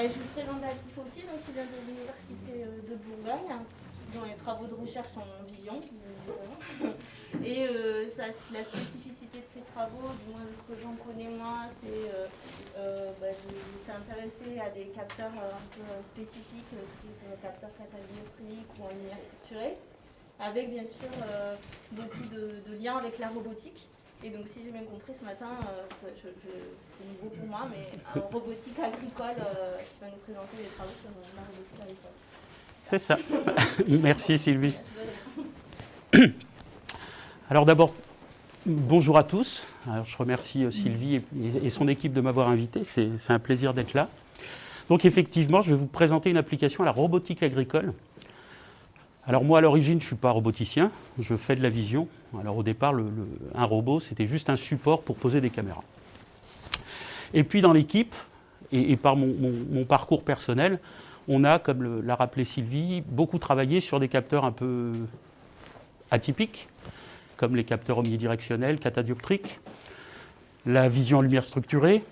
Je vous présente David Fauquier, donc il vient de l'Université de Bourgogne, dont les travaux de recherche en vision, évidemment. Et la spécificité de ces travaux, du moins de ce que j'en connais moi, s'est intéressé à des capteurs un peu spécifiques, type capteurs catadioptriques ou en lumière structurée, avec bien sûr beaucoup de liens avec la robotique. Et donc, si j'ai bien compris ce matin, c'est nouveau pour moi, mais un robotique agricole qui va nous présenter les travaux sur la robotique agricole. C'est ça. Merci Sylvie. Alors d'abord, bonjour à tous. Alors, je remercie Sylvie et son équipe de m'avoir invité. C'est un plaisir d'être là. Donc effectivement, je vais vous présenter une application à la robotique agricole. Alors moi, à l'origine, je ne suis pas roboticien, je fais de la vision. Alors au départ, un robot, c'était juste un support pour poser des caméras. Et puis dans l'équipe, et par mon parcours personnel, on a, comme l'a rappelé Sylvie, beaucoup travaillé sur des capteurs un peu atypiques, comme les capteurs omnidirectionnels, catadioptriques, la vision en lumière structurée.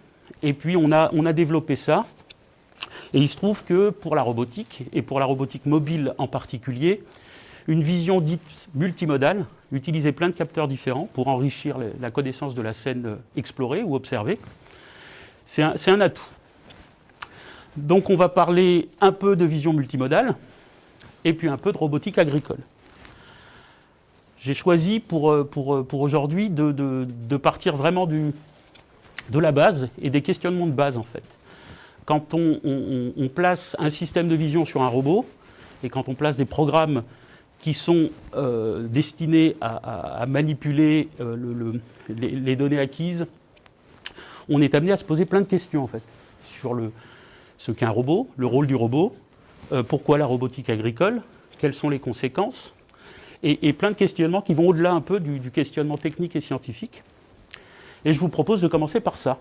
Et puis on a développé ça. Et il se trouve que pour la robotique, et pour la robotique mobile en particulier, une vision dite multimodale, utiliser plein de capteurs différents pour enrichir la connaissance de la scène explorée ou observée, c'est un atout. Donc on va parler un peu de vision multimodale, et puis un peu de robotique agricole. J'ai choisi pour aujourd'hui de partir vraiment de la base et des questionnements de base en fait. Quand on place un système de vision sur un robot et quand on place des programmes qui sont destinés à manipuler les données acquises, on est amené à se poser plein de questions en fait sur ce qu'est un robot, le rôle du robot, pourquoi la robotique agricole, quelles sont les conséquences, et plein de questionnements qui vont au-delà un peu du questionnement technique et scientifique. Et je vous propose de commencer par ça.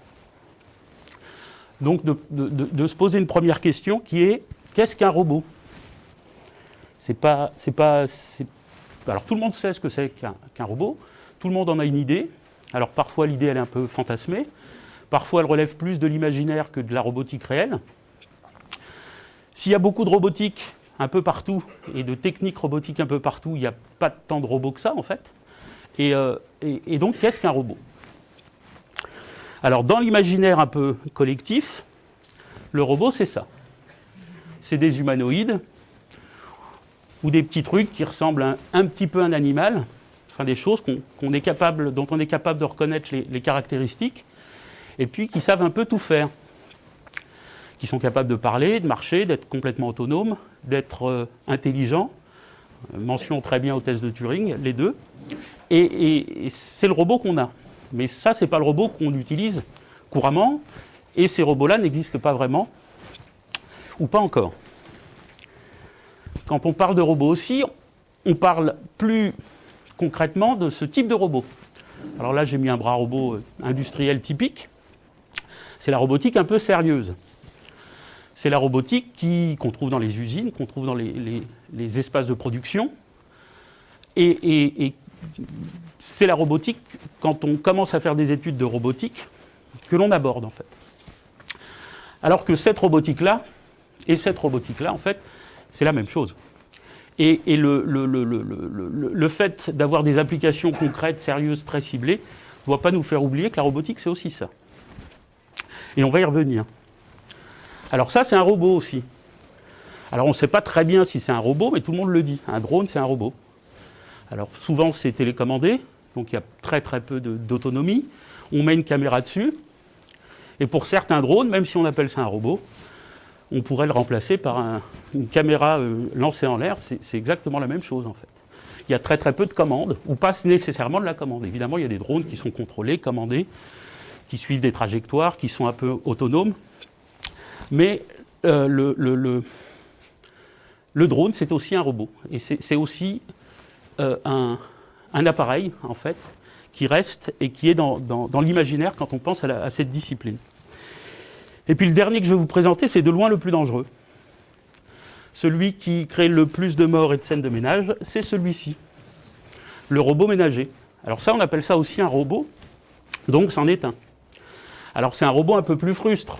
Donc de se poser une première question qui est « Qu'est-ce qu'un robot ?» Alors tout le monde sait ce que c'est qu'un robot, tout le monde en a une idée. Alors parfois l'idée elle est un peu fantasmée, parfois elle relève plus de l'imaginaire que de la robotique réelle. S'il y a beaucoup de robotique un peu partout et de techniques robotiques un peu partout, il n'y a pas tant de robots que ça en fait. Et donc qu'est-ce qu'un robot ? Alors, dans l'imaginaire un peu collectif, le robot, c'est ça. C'est des humanoïdes ou des petits trucs qui ressemblent un petit peu à un animal, enfin des choses dont on est capable de reconnaître les caractéristiques, et puis qui savent un peu tout faire, qui sont capables de parler, de marcher, d'être complètement autonomes, d'être intelligents. Mention très bien au test de Turing, les deux. Et c'est le robot qu'on a. Mais ça, ce n'est pas le robot qu'on utilise couramment, et ces robots-là n'existent pas vraiment, ou pas encore. Quand on parle de robots aussi, on parle plus concrètement de ce type de robot. Alors là, j'ai mis un bras robot industriel typique. C'est la robotique un peu sérieuse. C'est la robotique qu'on trouve dans les usines, qu'on trouve dans les espaces de production, et c'est la robotique, quand on commence à faire des études de robotique, que l'on aborde en fait. Alors que cette robotique-là, et cette robotique-là, en fait, c'est la même chose. Et le fait d'avoir des applications concrètes, sérieuses, très ciblées, ne doit pas nous faire oublier que la robotique, c'est aussi ça. Et on va y revenir. Alors ça, c'est un robot aussi. Alors on ne sait pas très bien si c'est un robot, mais tout le monde le dit. Un drone, c'est un robot. Alors souvent c'est télécommandé, donc il y a très très peu d'autonomie. On met une caméra dessus, et pour certains drones, même si on appelle ça un robot, on pourrait le remplacer par une caméra lancée en l'air, c'est exactement la même chose en fait. Il y a très très peu de commandes, ou pas nécessairement de la commande. Évidemment, il y a des drones qui sont contrôlés, commandés, qui suivent des trajectoires, qui sont un peu autonomes, mais le drone, c'est aussi un robot, et c'est aussi un appareil, en fait, qui reste et qui est dans l'imaginaire quand on pense à cette discipline. Et puis le dernier que je vais vous présenter, c'est de loin le plus dangereux. Celui qui crée le plus de morts et de scènes de ménage, c'est celui-ci, le robot ménager. Alors ça, on appelle ça aussi un robot, donc c'en est un. Alors c'est un robot un peu plus frustre.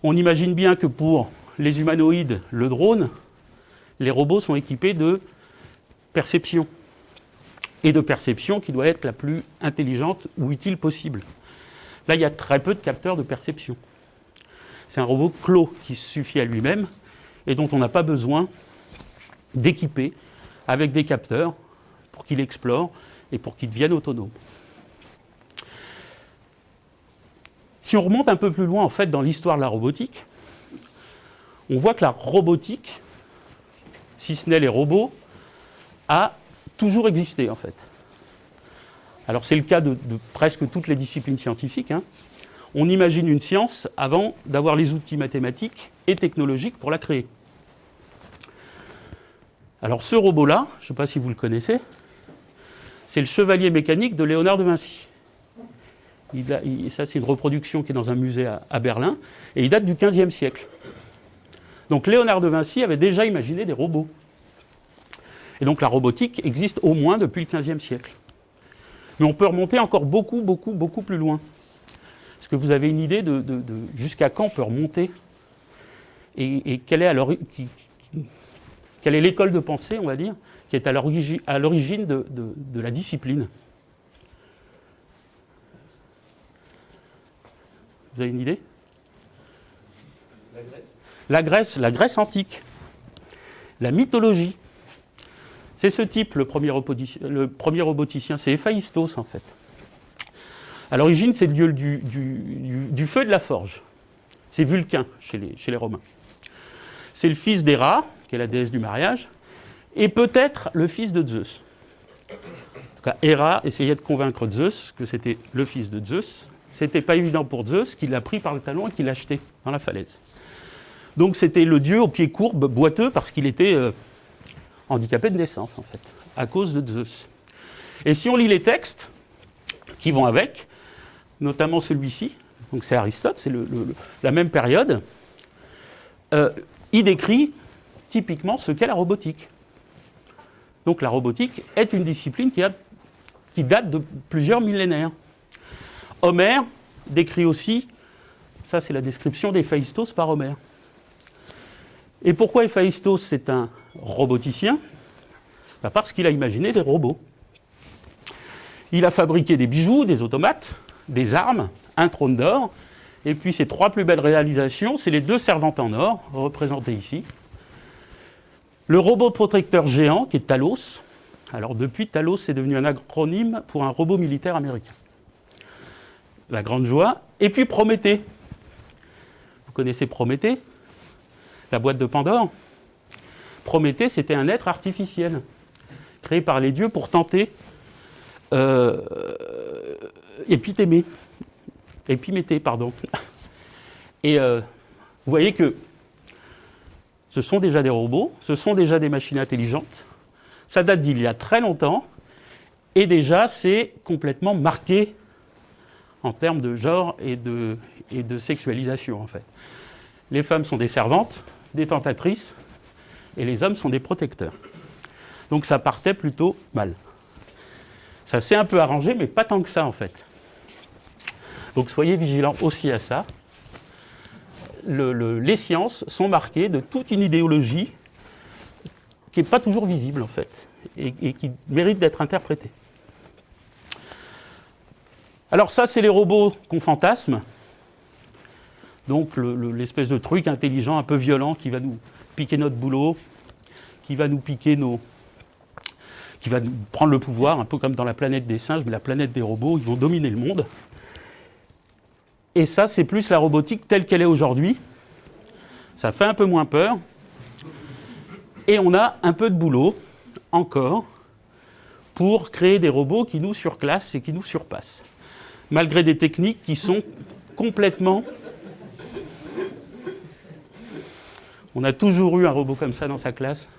On imagine bien que pour les humanoïdes, le drone, les robots sont équipés de perception. Et de perception qui doit être la plus intelligente ou utile possible. Là, il y a très peu de capteurs de perception. C'est un robot clos qui suffit à lui-même et dont on n'a pas besoin d'équiper avec des capteurs pour qu'il explore et pour qu'il devienne autonome. Si on remonte un peu plus loin en fait, dans l'histoire de la robotique, on voit que la robotique, si ce n'est les robots, a toujours existé en fait. Alors c'est le cas de presque toutes les disciplines scientifiques. On imagine une science avant d'avoir les outils mathématiques et technologiques pour la créer. Alors ce robot-là, je ne sais pas si vous le connaissez, c'est le chevalier mécanique de Léonard de Vinci. Ça c'est une reproduction qui est dans un musée à Berlin, et il date du XVe siècle. Donc Léonard de Vinci avait déjà imaginé des robots. Et donc la robotique existe au moins depuis le XVe siècle. Mais on peut remonter encore beaucoup plus loin. Est-ce que vous avez une idée de jusqu'à quand on peut remonter et quelle est l'école de pensée, on va dire, qui est à l'origine de la discipline? Vous avez une idée? La Grèce antique. La mythologie. C'est ce type, le premier roboticien, c'est Héphaïstos en fait. À l'origine, c'est le dieu du feu et de la forge. C'est Vulcain chez les Romains. C'est le fils d'Héra, qui est la déesse du mariage, et peut-être le fils de Zeus. En tout cas, Héra essayait de convaincre Zeus que c'était le fils de Zeus. C'était pas évident pour Zeus, qui l'a pris par le talon et qui l'a jeté dans la falaise. Donc c'était le dieu aux pieds courbes, boiteux, parce qu'il était handicapé de naissance, en fait, à cause de Zeus. Et si on lit les textes qui vont avec, notamment celui-ci, donc c'est Aristote, c'est la même période, il décrit typiquement ce qu'est la robotique. Donc la robotique est une discipline qui date de plusieurs millénaires. Homère décrit aussi, ça c'est la description d'Héphaïstos par Homère. Et pourquoi Héphaïstos c'est un roboticien? Parce qu'il a imaginé des robots. Il a fabriqué des bijoux, des automates, des armes, un trône d'or, et puis ses trois plus belles réalisations, c'est les 2 servantes en or, représentées ici. Le robot protecteur géant, qui est Talos. Alors depuis, Talos est devenu un acronyme pour un robot militaire américain. La grande joie. Et puis Prométhée. Vous connaissez Prométhée? La boîte de Pandore. Prométhée, c'était un être artificiel, créé par les dieux pour tenter Épiméthée, pardon. Et vous voyez que ce sont déjà des robots, ce sont déjà des machines intelligentes. Ça date d'il y a très longtemps, et déjà c'est complètement marqué en termes de genre et de sexualisation, en fait. Les femmes sont des servantes, des tentatrices, et les hommes sont des protecteurs. Donc ça partait plutôt mal. Ça s'est un peu arrangé, mais pas tant que ça, en fait. Donc soyez vigilants aussi à ça. Les sciences sont marquées de toute une idéologie qui n'est pas toujours visible, en fait, et qui mérite d'être interprétée. Alors ça, c'est les robots qu'on fantasme. Donc l'espèce de truc intelligent, un peu violent, qui va nous piquer notre boulot, qui va nous piquer qui va nous prendre le pouvoir, un peu comme dans la planète des singes, mais la planète des robots, ils vont dominer le monde. Et ça, c'est plus la robotique telle qu'elle est aujourd'hui. Ça fait un peu moins peur. Et on a un peu de boulot, encore, pour créer des robots qui nous surclassent et qui nous surpassent. Malgré des techniques qui sont complètement... On a toujours eu un robot comme ça dans sa classe,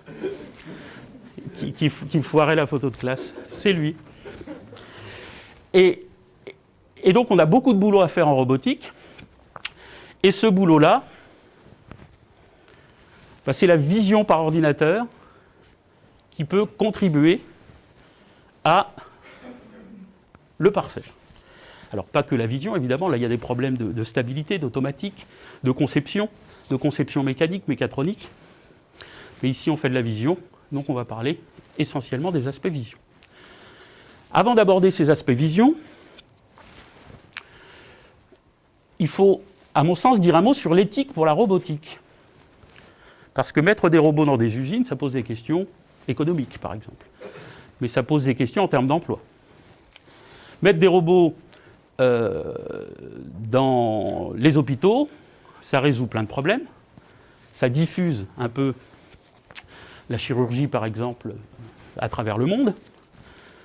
qui foirait la photo de classe. C'est lui. Et donc, on a beaucoup de boulot à faire en robotique. Et ce boulot-là, c'est la vision par ordinateur qui peut contribuer à le parfaire. Alors pas que la vision, évidemment, là il y a des problèmes de stabilité, d'automatique, de conception mécanique, mécatronique. Mais ici on fait de la vision, donc on va parler essentiellement des aspects vision. Avant d'aborder ces aspects vision, il faut, à mon sens, dire un mot sur l'éthique pour la robotique. Parce que mettre des robots dans des usines, ça pose des questions économiques, par exemple. Mais ça pose des questions en termes d'emploi. Mettre des robots dans les hôpitaux, ça résout plein de problèmes. Ça diffuse un peu la chirurgie, par exemple, à travers le monde.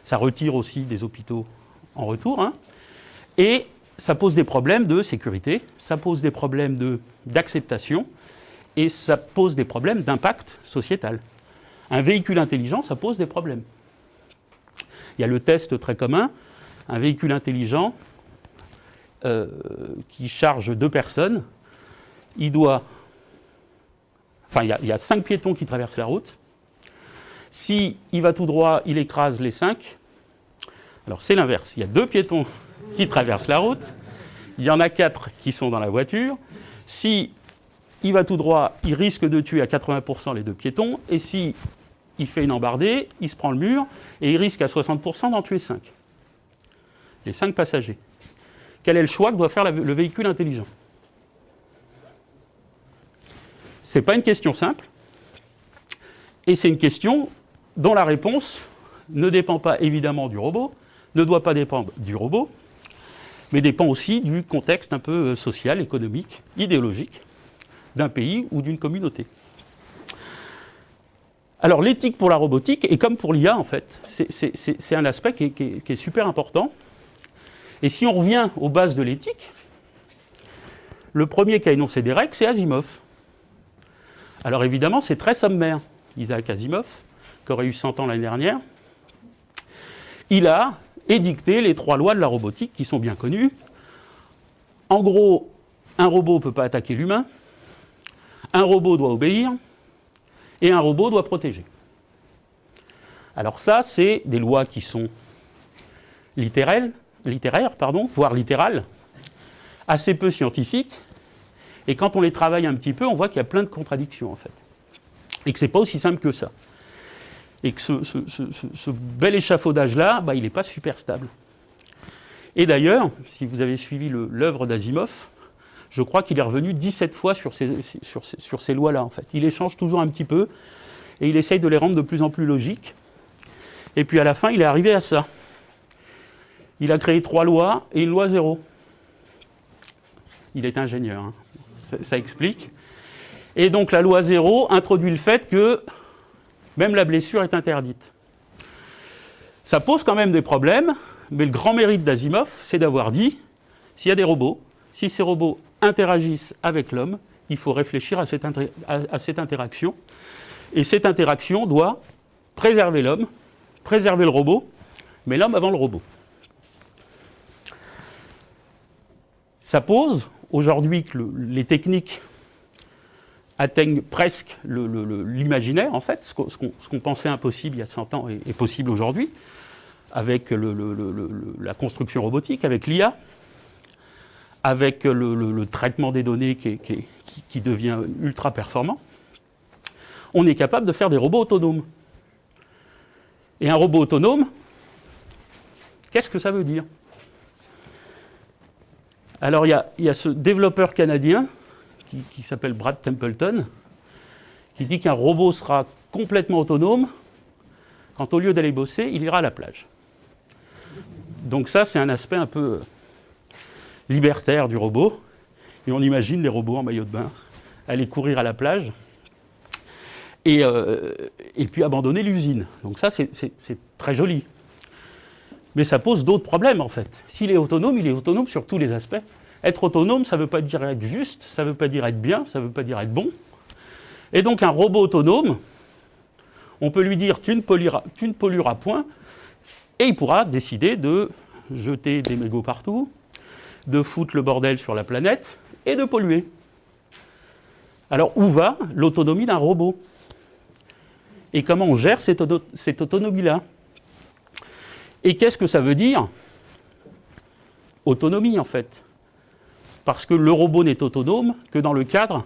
Ça retire aussi des hôpitaux en retour. Hein. Et ça pose des problèmes de sécurité, ça pose des problèmes d'acceptation et ça pose des problèmes d'impact sociétal. Un véhicule intelligent, ça pose des problèmes. Il y a le test très commun, un véhicule intelligent qui charge 2 personnes, il y a 5 piétons qui traversent la route. S'il va tout droit, il écrase les 5. Alors c'est l'inverse, il y a 2 piétons qui traversent la route, il y en a 4 qui sont dans la voiture. Si il va tout droit, il risque de tuer à 80% les 2 piétons, et si il fait une embardée, il se prend le mur, et il risque à 60% d'en tuer 5. Les 5 passagers. Quel est le choix que doit faire le véhicule intelligent? Ce n'est pas une question simple, et c'est une question dont la réponse ne dépend pas évidemment du robot, ne doit pas dépendre du robot, mais dépend aussi du contexte un peu social, économique, idéologique d'un pays ou d'une communauté. Alors l'éthique pour la robotique, et comme pour l'IA en fait, c'est un aspect qui est super important. Et si on revient aux bases de l'éthique, le premier qui a énoncé des règles, c'est Asimov. Alors évidemment, c'est très sommaire. Isaac Asimov, qui aurait eu 100 ans l'année dernière, il a édicté les 3 lois de la robotique qui sont bien connues. En gros, un robot ne peut pas attaquer l'humain, un robot doit obéir, et un robot doit protéger. Alors ça, c'est des lois qui sont littéraires, voire littérales, assez peu scientifiques, et quand on les travaille un petit peu, on voit qu'il y a plein de contradictions en fait, et que ce n'est pas aussi simple que ça. Et que ce bel échafaudage-là, il n'est pas super stable. Et d'ailleurs, si vous avez suivi l'œuvre d'Asimov, je crois qu'il est revenu 17 fois sur ces lois-là, en fait. Il échange toujours un petit peu, et il essaye de les rendre de plus en plus logiques. Et puis à la fin, il est arrivé à ça. Il a créé 3 lois et une loi 0. Il est ingénieur, hein. Ça explique. Et donc la loi 0 introduit le fait que même la blessure est interdite. Ça pose quand même des problèmes, mais le grand mérite d'Asimov, c'est d'avoir dit, s'il y a des robots, si ces robots interagissent avec l'homme, il faut réfléchir à cette interaction. Et cette interaction doit préserver l'homme, préserver le robot, mais l'homme avant le robot. Ça pose, aujourd'hui, que les techniques atteignent presque l'imaginaire, en fait. Ce qu'on pensait impossible il y a 100 ans est possible aujourd'hui, avec la construction robotique, avec l'IA, avec le traitement des données qui devient ultra performant. On est capable de faire des robots autonomes. Et un robot autonome, qu'est-ce que ça veut dire? Alors il y a ce développeur canadien qui s'appelle Brad Templeton, qui dit qu'un robot sera complètement autonome quand au lieu d'aller bosser, il ira à la plage. Donc ça, c'est un aspect un peu libertaire du robot. Et on imagine les robots en maillot de bain aller courir à la plage et puis abandonner l'usine. Donc ça, c'est très joli. Mais ça pose d'autres problèmes, en fait. S'il est autonome, il est autonome sur tous les aspects. Être autonome, ça ne veut pas dire être juste, ça ne veut pas dire être bien, ça ne veut pas dire être bon. Et donc un robot autonome, on peut lui dire tu ne pollueras point, et il pourra décider de jeter des mégots partout, de foutre le bordel sur la planète et de polluer. Alors où va l'autonomie d'un robot? Et comment on gère cette autonomie-là? Et qu'est-ce que ça veut dire autonomie en fait. Parce que le robot n'est autonome que dans le cadre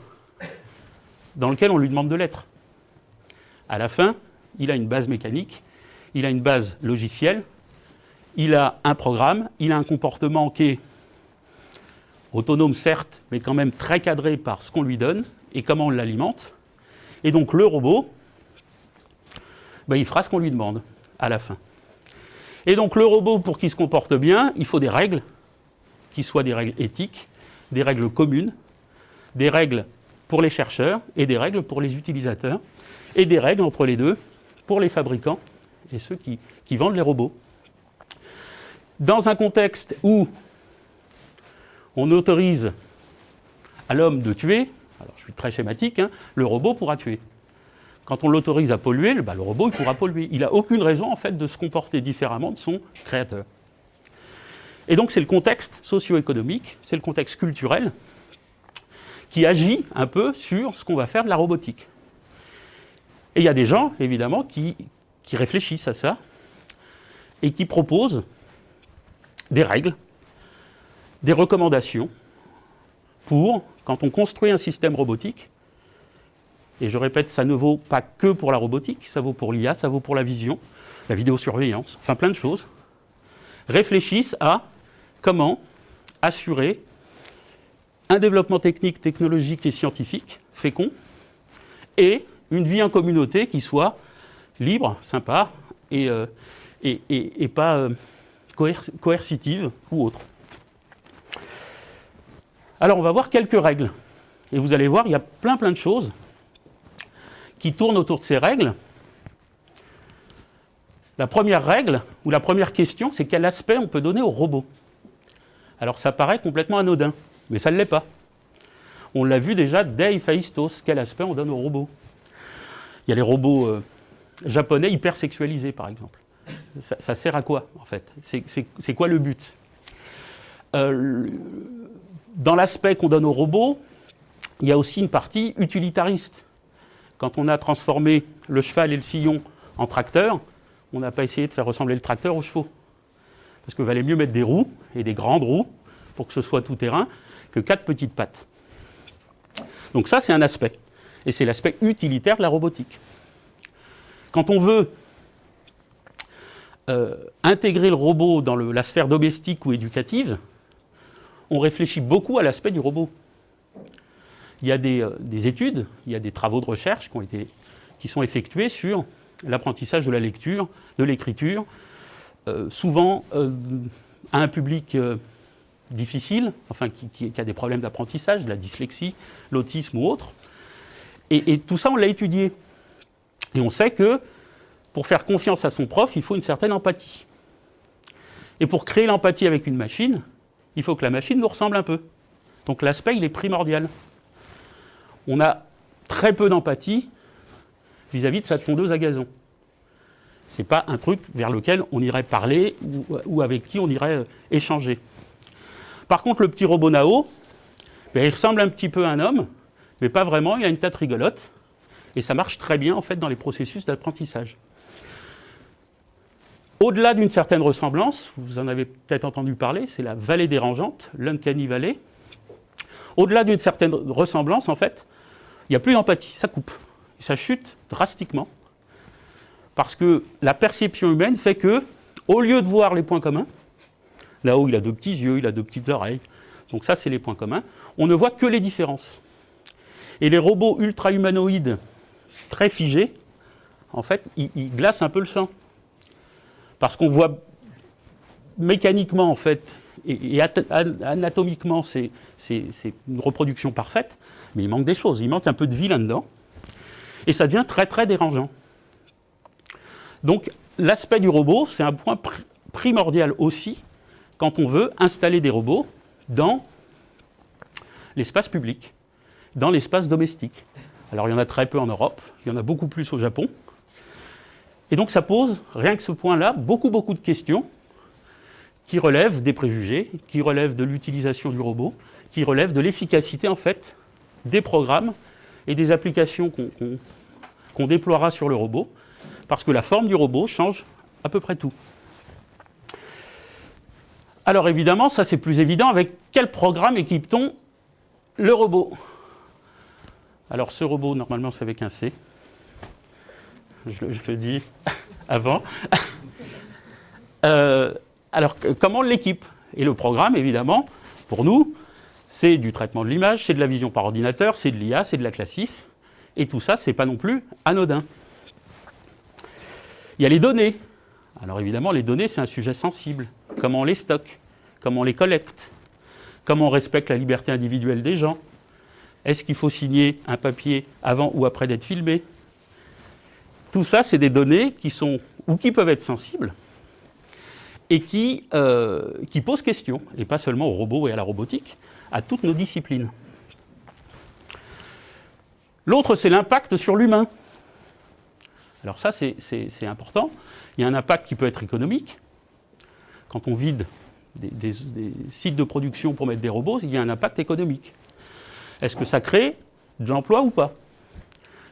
dans lequel on lui demande de l'être. À la fin, il a une base mécanique, il a une base logicielle, il a un programme, il a un comportement qui est autonome certes, mais quand même très cadré par ce qu'on lui donne et comment on l'alimente. Et donc le robot, il fera ce qu'on lui demande à la fin. Et donc le robot, pour qu'il se comporte bien, il faut des règles, qui soient des règles éthiques, des règles communes, des règles pour les chercheurs et des règles pour les utilisateurs, et des règles entre les deux pour les fabricants et ceux qui vendent les robots. Dans un contexte où on autorise à l'homme de tuer, alors je suis très schématique, le robot pourra tuer. Quand on l'autorise à polluer, le robot il pourra polluer. Il n'a aucune raison en fait de se comporter différemment de son créateur. Et donc c'est le contexte socio-économique, c'est le contexte culturel qui agit un peu sur ce qu'on va faire de la robotique. Et il y a des gens, évidemment, qui réfléchissent à ça et qui proposent des règles, des recommandations pour, quand on construit un système robotique, et je répète, ça ne vaut pas que pour la robotique, ça vaut pour l'IA, ça vaut pour la vision, la vidéosurveillance, enfin plein de choses, réfléchissent à comment assurer un développement technique, technologique et scientifique fécond et une vie en communauté qui soit libre, sympa et pas coercitive ou autre. Alors on va voir quelques règles. Et vous allez voir, il y a plein de choses qui tournent autour de ces règles. La première règle, ou la première question, c'est quel aspect on peut donner au robot. Alors ça paraît complètement anodin, mais ça ne l'est pas. On l'a vu déjà dès Héphaïstos, quel aspect on donne aux robots. Il y a les robots japonais hyper sexualisés, par exemple. Ça sert à quoi, en fait? C'est quoi le but? Dans l'aspect qu'on donne aux robots, il y a aussi une partie utilitariste. Quand on a transformé le cheval et le sillon en tracteur, on n'a pas essayé de faire ressembler le tracteur aux chevaux. Parce qu'il valait mieux mettre des roues, et des grandes roues, pour que ce soit tout-terrain, que 4 petites pattes. Donc ça, c'est un aspect. Et c'est l'aspect utilitaire de la robotique. Quand on veut intégrer le robot dans la sphère domestique ou éducative, on réfléchit beaucoup à l'aspect du robot. Il y a des études, il y a des travaux de recherche qui sont effectués sur l'apprentissage de la lecture, de l'écriture, souvent à un public difficile, enfin qui a des problèmes d'apprentissage, de la dyslexie, l'autisme ou autre. Et tout ça, on l'a étudié. Et on sait que pour faire confiance à son prof, il faut une certaine empathie. Et pour créer l'empathie avec une machine, il faut que la machine nous ressemble un peu. Donc l'aspect, il est primordial. On a très peu d'empathie vis-à-vis de sa tondeuse à gazon. Ce n'est pas un truc vers lequel on irait parler ou avec qui on irait échanger. Par contre, le petit robot Nao, il ressemble un petit peu à un homme, mais pas vraiment, il a une tête rigolote. Et ça marche très bien en fait dans les processus d'apprentissage. Au-delà d'une certaine ressemblance, vous en avez peut-être entendu parler, c'est la vallée dérangeante, l'Uncanny Valley. Au-delà d'une certaine ressemblance, en fait, il n'y a plus d'empathie, ça coupe. Et ça chute drastiquement. Parce que la perception humaine fait que, au lieu de voir les points communs, là-haut il a 2 petits yeux, il a 2 petites oreilles, donc ça c'est les points communs, on ne voit que les différences. Et les robots ultra-humanoïdes, très figés, en fait, ils glacent un peu le sang. Parce qu'on voit mécaniquement, en fait, et anatomiquement, c'est une reproduction parfaite, mais il manque des choses, il manque un peu de vie là-dedans, et ça devient très très dérangeant. Donc l'aspect du robot, c'est un point primordial aussi quand on veut installer des robots dans l'espace public, dans l'espace domestique. Alors il y en a très peu en Europe, il y en a beaucoup plus au Japon. Et donc ça pose, rien que ce point-là, beaucoup de questions qui relèvent des préjugés, qui relèvent de l'utilisation du robot, qui relèvent de l'efficacité en fait des programmes et des applications qu'on déploiera sur le robot, parce que la forme du robot change à peu près tout. Alors évidemment, ça c'est plus évident, avec quel programme équipe-t-on le robot? Alors ce robot, normalement c'est avec un C. Je le dis avant. Alors comment on l'équipe? Et le programme, évidemment, pour nous, c'est du traitement de l'image, c'est de la vision par ordinateur, c'est de l'IA, c'est de la classif. Et tout ça, c'est pas non plus anodin. Il y a les données. Alors évidemment, les données, c'est un sujet sensible. Comment on les stocke? Comment on les collecte? Comment on respecte la liberté individuelle des gens? Est-ce qu'il faut signer un papier avant ou après d'être filmé? Tout ça, c'est des données qui sont, ou qui peuvent être sensibles, et qui posent question, et pas seulement aux robots et à la robotique, à toutes nos disciplines. L'autre, c'est l'impact sur l'humain. Alors ça, c'est important. Il y a un impact qui peut être économique. Quand on vide des sites de production pour mettre des robots, il y a un impact économique. Est-ce que ça crée de l'emploi ou pas?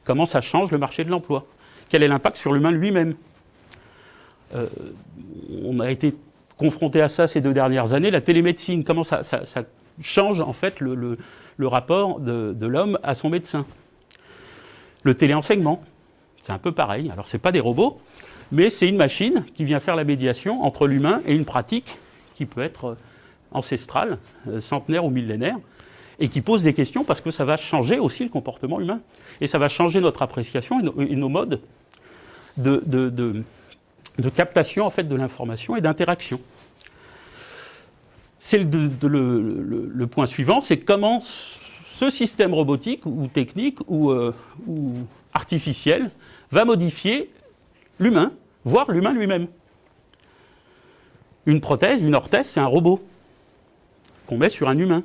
Comment ça change le marché de l'emploi? Quel est l'impact sur l'humain lui-même? On a été confronté à ça ces 2 dernières années. La télémédecine, comment ça change en fait le rapport de l'homme à son médecin? Le téléenseignement, c'est un peu pareil. Alors, ce n'est pas des robots, mais c'est une machine qui vient faire la médiation entre l'humain et une pratique qui peut être ancestrale, centenaire ou millénaire, et qui pose des questions parce que ça va changer aussi le comportement humain. Et ça va changer notre appréciation et nos modes de captation en fait, de l'information et d'interaction. C'est le point suivant, c'est comment ce système robotique ou technique ou artificiel va modifier l'humain, voire l'humain lui-même. Une prothèse, une orthèse, c'est un robot qu'on met sur un humain.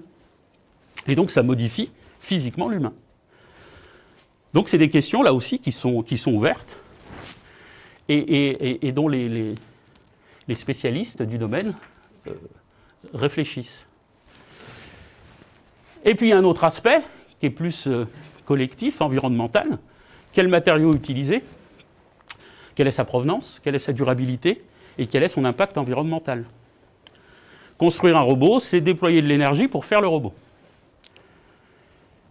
Et donc ça modifie physiquement l'humain. Donc c'est des questions là aussi qui sont ouvertes et dont les spécialistes du domaine réfléchissent. Et puis il y a un autre aspect qui est plus collectif, environnemental. Quel matériau utiliser? Quelle est sa provenance? Quelle est sa durabilité? Et quel est son impact environnemental? Construire un robot, c'est déployer de l'énergie pour faire le robot.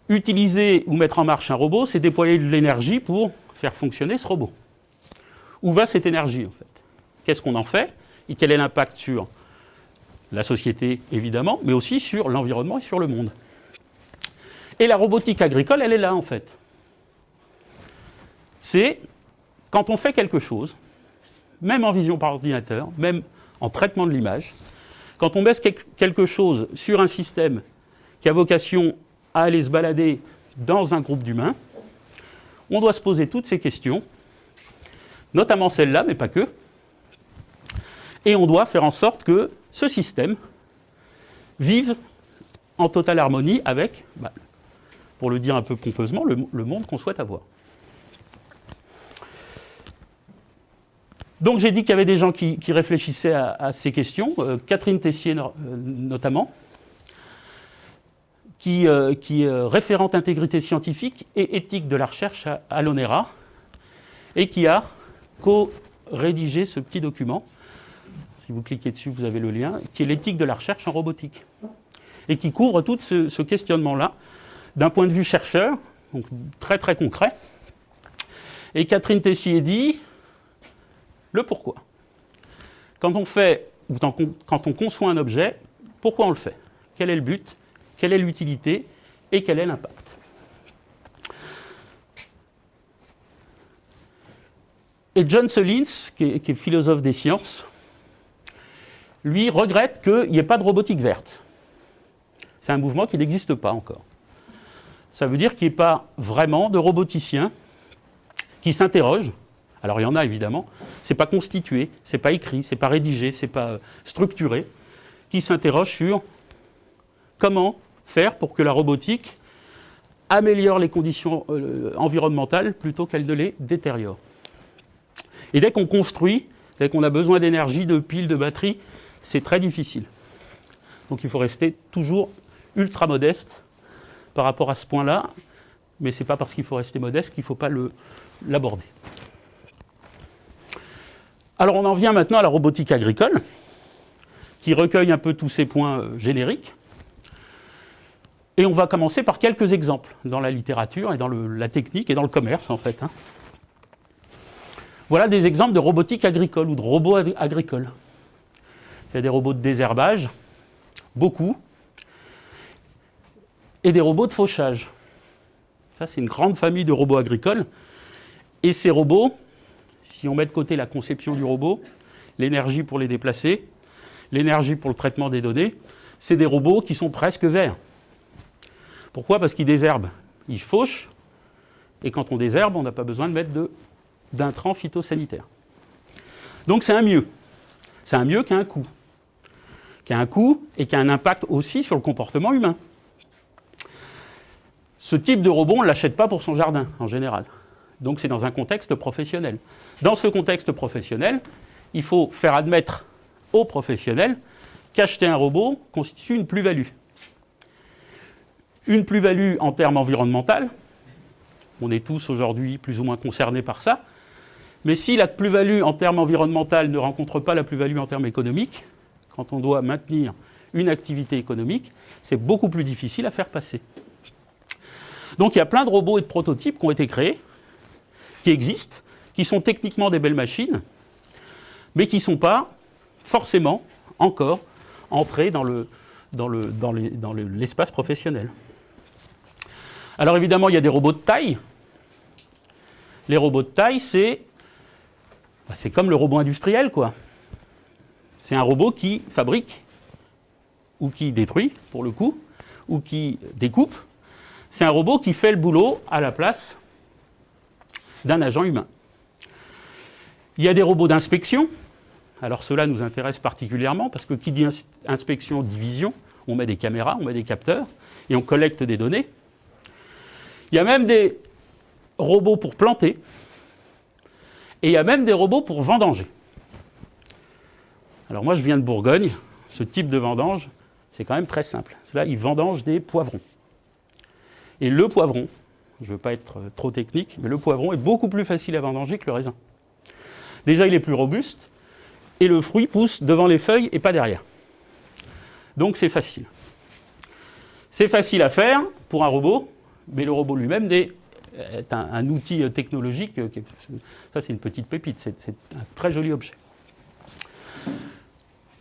Utiliser ou mettre en marche un robot, c'est déployer de l'énergie pour faire fonctionner ce robot. Où va cette énergie en fait? Qu'est-ce qu'on en fait? Et quel est l'impact sur la société évidemment, mais aussi sur l'environnement et sur le monde? Et la robotique agricole, elle est là en fait. C'est quand on fait quelque chose, même en vision par ordinateur, même en traitement de l'image, quand on met quelque chose sur un système qui a vocation à aller se balader dans un groupe d'humains, on doit se poser toutes ces questions, notamment celle-là, mais pas que, et on doit faire en sorte que ce système vive en totale harmonie avec, pour le dire un peu pompeusement, le monde qu'on souhaite avoir. Donc j'ai dit qu'il y avait des gens qui réfléchissaient à ces questions, Catherine Tessier notamment, qui est référente intégrité scientifique et éthique de la recherche à l'ONERA, et qui a co-rédigé ce petit document, si vous cliquez dessus, vous avez le lien, qui est l'éthique de la recherche en robotique, et qui couvre tout ce questionnement-là, d'un point de vue chercheur, donc très très concret. Et Catherine Tessier dit le pourquoi. Quand on conçoit un objet, pourquoi on le fait? Quel est le but? Quelle est l'utilité? Et quel est l'impact? Et John Selins, qui est philosophe des sciences, lui regrette qu'il n'y ait pas de robotique verte. C'est un mouvement qui n'existe pas encore. Ça veut dire qu'il n'y ait pas vraiment de roboticiens qui s'interrogent. Alors il y en a évidemment, c'est pas constitué, c'est pas écrit, c'est pas rédigé, c'est pas structuré, qui s'interrogent sur comment faire pour que la robotique améliore les conditions environnementales plutôt qu'elle ne les détériore. Et dès qu'on construit, dès qu'on a besoin d'énergie, de piles, de batteries, c'est très difficile. Donc il faut rester toujours ultra modeste par rapport à ce point-là, mais ce n'est pas parce qu'il faut rester modeste qu'il ne faut pas l'aborder. Alors on en vient maintenant à la robotique agricole, qui recueille un peu tous ces points génériques. Et on va commencer par quelques exemples dans la littérature et dans la technique et dans le commerce, en fait. Voilà des exemples de robotique agricole ou de robots agricoles. Il y a des robots de désherbage, beaucoup, et des robots de fauchage. Ça, c'est une grande famille de robots agricoles. Et ces robots, si on met de côté la conception du robot, l'énergie pour les déplacer, l'énergie pour le traitement des données, c'est des robots qui sont presque verts. Pourquoi ? Parce qu'ils désherbent, ils fauchent, et quand on désherbe, on n'a pas besoin de mettre d'intrants phytosanitaires. Donc c'est un mieux. C'est un mieux qui a un coût. Qui a un coût et qui a un impact aussi sur le comportement humain. Ce type de robot, on ne l'achète pas pour son jardin, en général. Donc c'est dans un contexte professionnel. Dans ce contexte professionnel, il faut faire admettre aux professionnels qu'acheter un robot constitue une plus-value. Une plus-value en termes environnementaux. On est tous aujourd'hui plus ou moins concernés par ça. Mais si la plus-value en termes environnementaux ne rencontre pas la plus-value en termes économiques, quand on doit maintenir une activité économique, c'est beaucoup plus difficile à faire passer. Donc il y a plein de robots et de prototypes qui ont été créés, qui existent, qui sont techniquement des belles machines, mais qui ne sont pas forcément encore entrés dans l'espace professionnel. Alors évidemment, il y a des robots de taille. Les robots de taille, c'est comme le robot industriel, quoi. C'est un robot qui fabrique, ou qui détruit, pour le coup, ou qui découpe. C'est un robot qui fait le boulot à la place d'un agent humain. Il y a des robots d'inspection. Alors ceux-là nous intéressent particulièrement, parce que qui dit inspection dit vision, on met des caméras, on met des capteurs, et on collecte des données. Il y a même des robots pour planter, et il y a même des robots pour vendanger. Alors moi, je viens de Bourgogne. Ce type de vendange, c'est quand même très simple. Là, ils vendangent des poivrons. Et le poivron, je ne veux pas être trop technique, mais le poivron est beaucoup plus facile à vendanger que le raisin. Déjà, il est plus robuste, et le fruit pousse devant les feuilles et pas derrière. Donc c'est facile. C'est facile à faire pour un robot, mais le robot lui-même est un outil technologique. Ça, c'est une petite pépite, c'est un très joli objet.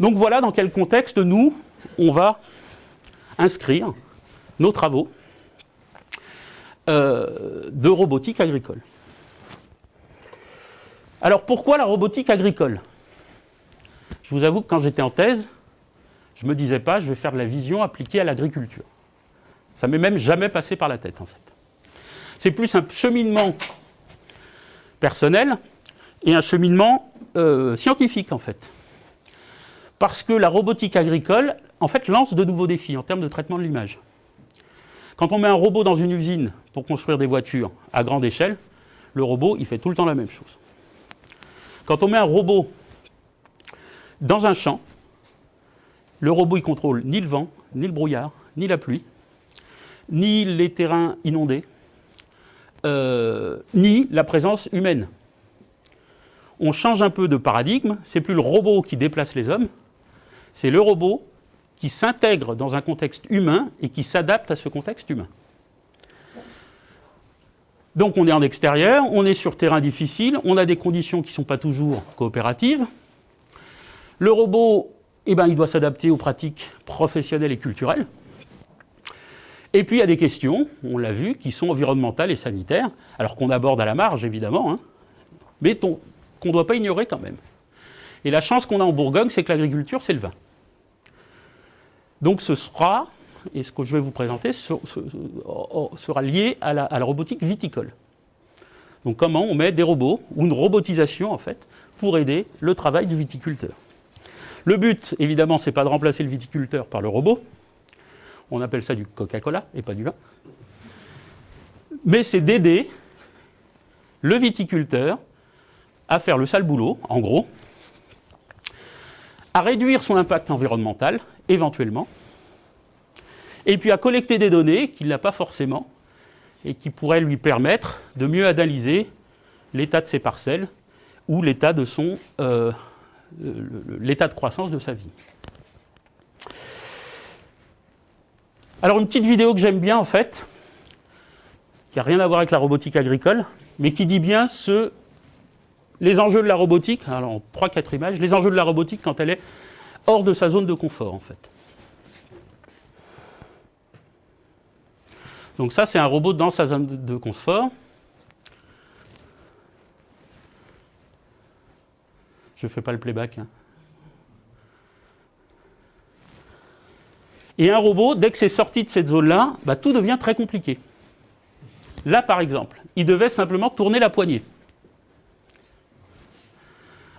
Donc voilà dans quel contexte nous, on va inscrire nos travaux de robotique agricole. Alors pourquoi la robotique agricole ? Je vous avoue que quand j'étais en thèse, je ne me disais pas je vais faire de la vision appliquée à l'agriculture. Ça ne m'est même jamais passé par la tête en fait. C'est plus un cheminement personnel et un cheminement scientifique en fait. Parce que la robotique agricole en fait lance de nouveaux défis en termes de traitement de l'image. Quand on met un robot dans une usine pour construire des voitures à grande échelle, le robot il fait tout le temps la même chose. Quand on met un robot dans un champ, le robot il contrôle ni le vent, ni le brouillard, ni la pluie, ni les terrains inondés, ni la présence humaine. On change un peu de paradigme, c'est plus le robot qui déplace les hommes, c'est le robot qui s'intègre dans un contexte humain et qui s'adapte à ce contexte humain. Donc on est en extérieur, on est sur terrain difficile, on a des conditions qui ne sont pas toujours coopératives. Le robot, il doit s'adapter aux pratiques professionnelles et culturelles. Et puis il y a des questions, on l'a vu, qui sont environnementales et sanitaires, alors qu'on aborde à la marge évidemment, mais qu'on ne doit pas ignorer quand même. Et la chance qu'on a en Bourgogne, c'est que l'agriculture, c'est le vin. Donc ce sera, et ce que je vais vous présenter, sera lié à la robotique viticole. Donc comment on met des robots, ou une robotisation en fait, pour aider le travail du viticulteur. Le but, évidemment, ce n'est pas de remplacer le viticulteur par le robot. On appelle ça du Coca-Cola et pas du vin. Mais c'est d'aider le viticulteur à faire le sale boulot, en gros, à réduire son impact environnemental, éventuellement, et puis à collecter des données qu'il n'a pas forcément et qui pourraient lui permettre de mieux analyser l'état de ses parcelles ou l'état de l'état de croissance de sa vie. Alors une petite vidéo que j'aime bien en fait, qui n'a rien à voir avec la robotique agricole, mais qui dit bien les enjeux de la robotique, alors en 3-4 images, les enjeux de la robotique quand elle est hors de sa zone de confort en fait. Donc ça c'est un robot dans sa zone de confort. Je ne fais pas le playback. Hein. Et un robot, dès que c'est sorti de cette zone-là, bah, tout devient très compliqué. Là, par exemple, il devait simplement tourner la poignée.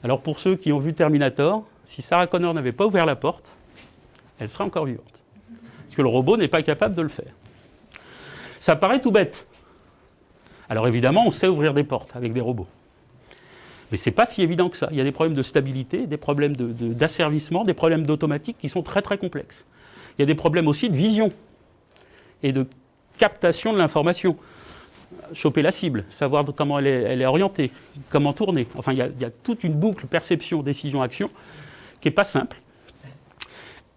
Alors pour ceux qui ont vu Terminator, si Sarah Connor n'avait pas ouvert la porte, elle serait encore vivante. Parce que le robot n'est pas capable de le faire. Ça paraît tout bête. Alors évidemment, on sait ouvrir des portes avec des robots. Mais ce n'est pas si évident que ça. Il y a des problèmes de stabilité, des problèmes d'asservissement, des problèmes d'automatique qui sont très très complexes. Il y a des problèmes aussi de vision et de captation de l'information. Choper la cible, savoir comment elle est orientée, comment tourner. Enfin, il y a toute une boucle perception, décision, action qui n'est pas simple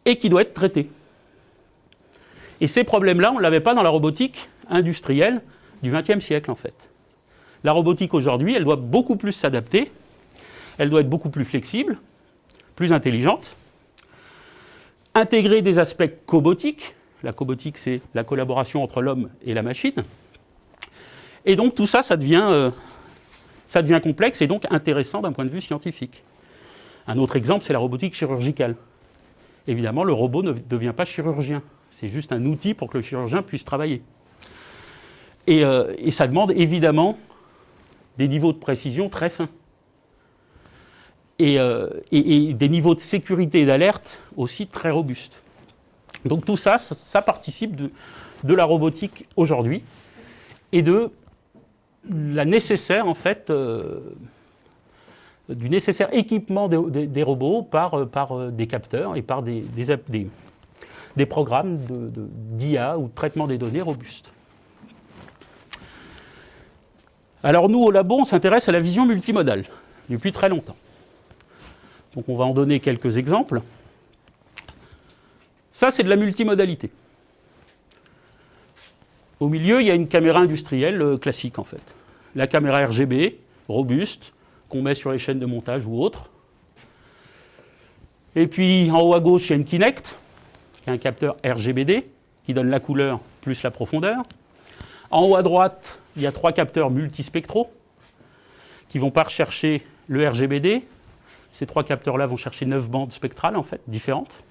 et qui doit être traitée. Et ces problèmes-là, on ne l'avait pas dans la robotique industrielle du XXe siècle, en fait. La robotique aujourd'hui, elle doit beaucoup plus s'adapter, elle doit être beaucoup plus flexible, plus intelligente, intégrer des aspects cobotiques. La cobotique, c'est la collaboration entre l'homme et la machine. Et donc tout ça, ça devient complexe et donc intéressant d'un point de vue scientifique. Un autre exemple, c'est la robotique chirurgicale. Évidemment, le robot ne devient pas chirurgien. C'est juste un outil pour que le chirurgien puisse travailler. Et ça demande évidemment des niveaux de précision très fins. Et des niveaux de sécurité et d'alerte aussi très robustes. Donc tout ça, ça participe de la robotique aujourd'hui et de la nécessaire, en fait, du nécessaire équipement des robots par des capteurs et par des programmes d'IA ou de traitement des données robustes. Alors nous, au labo, on s'intéresse à la vision multimodale depuis très longtemps. Donc on va en donner quelques exemples. Ça, c'est de la multimodalité. Au milieu, il y a une caméra industrielle classique, en fait. La caméra RGB, robuste, qu'on met sur les chaînes de montage ou autres. Et puis, en haut à gauche, il y a une Kinect, qui est un capteur RGBD, qui donne la couleur plus la profondeur. En haut à droite, il y a 3 capteurs multispectraux, qui ne vont pas rechercher le RGBD. Ces 3 capteurs-là vont chercher 9 bandes spectrales, en fait, différentes.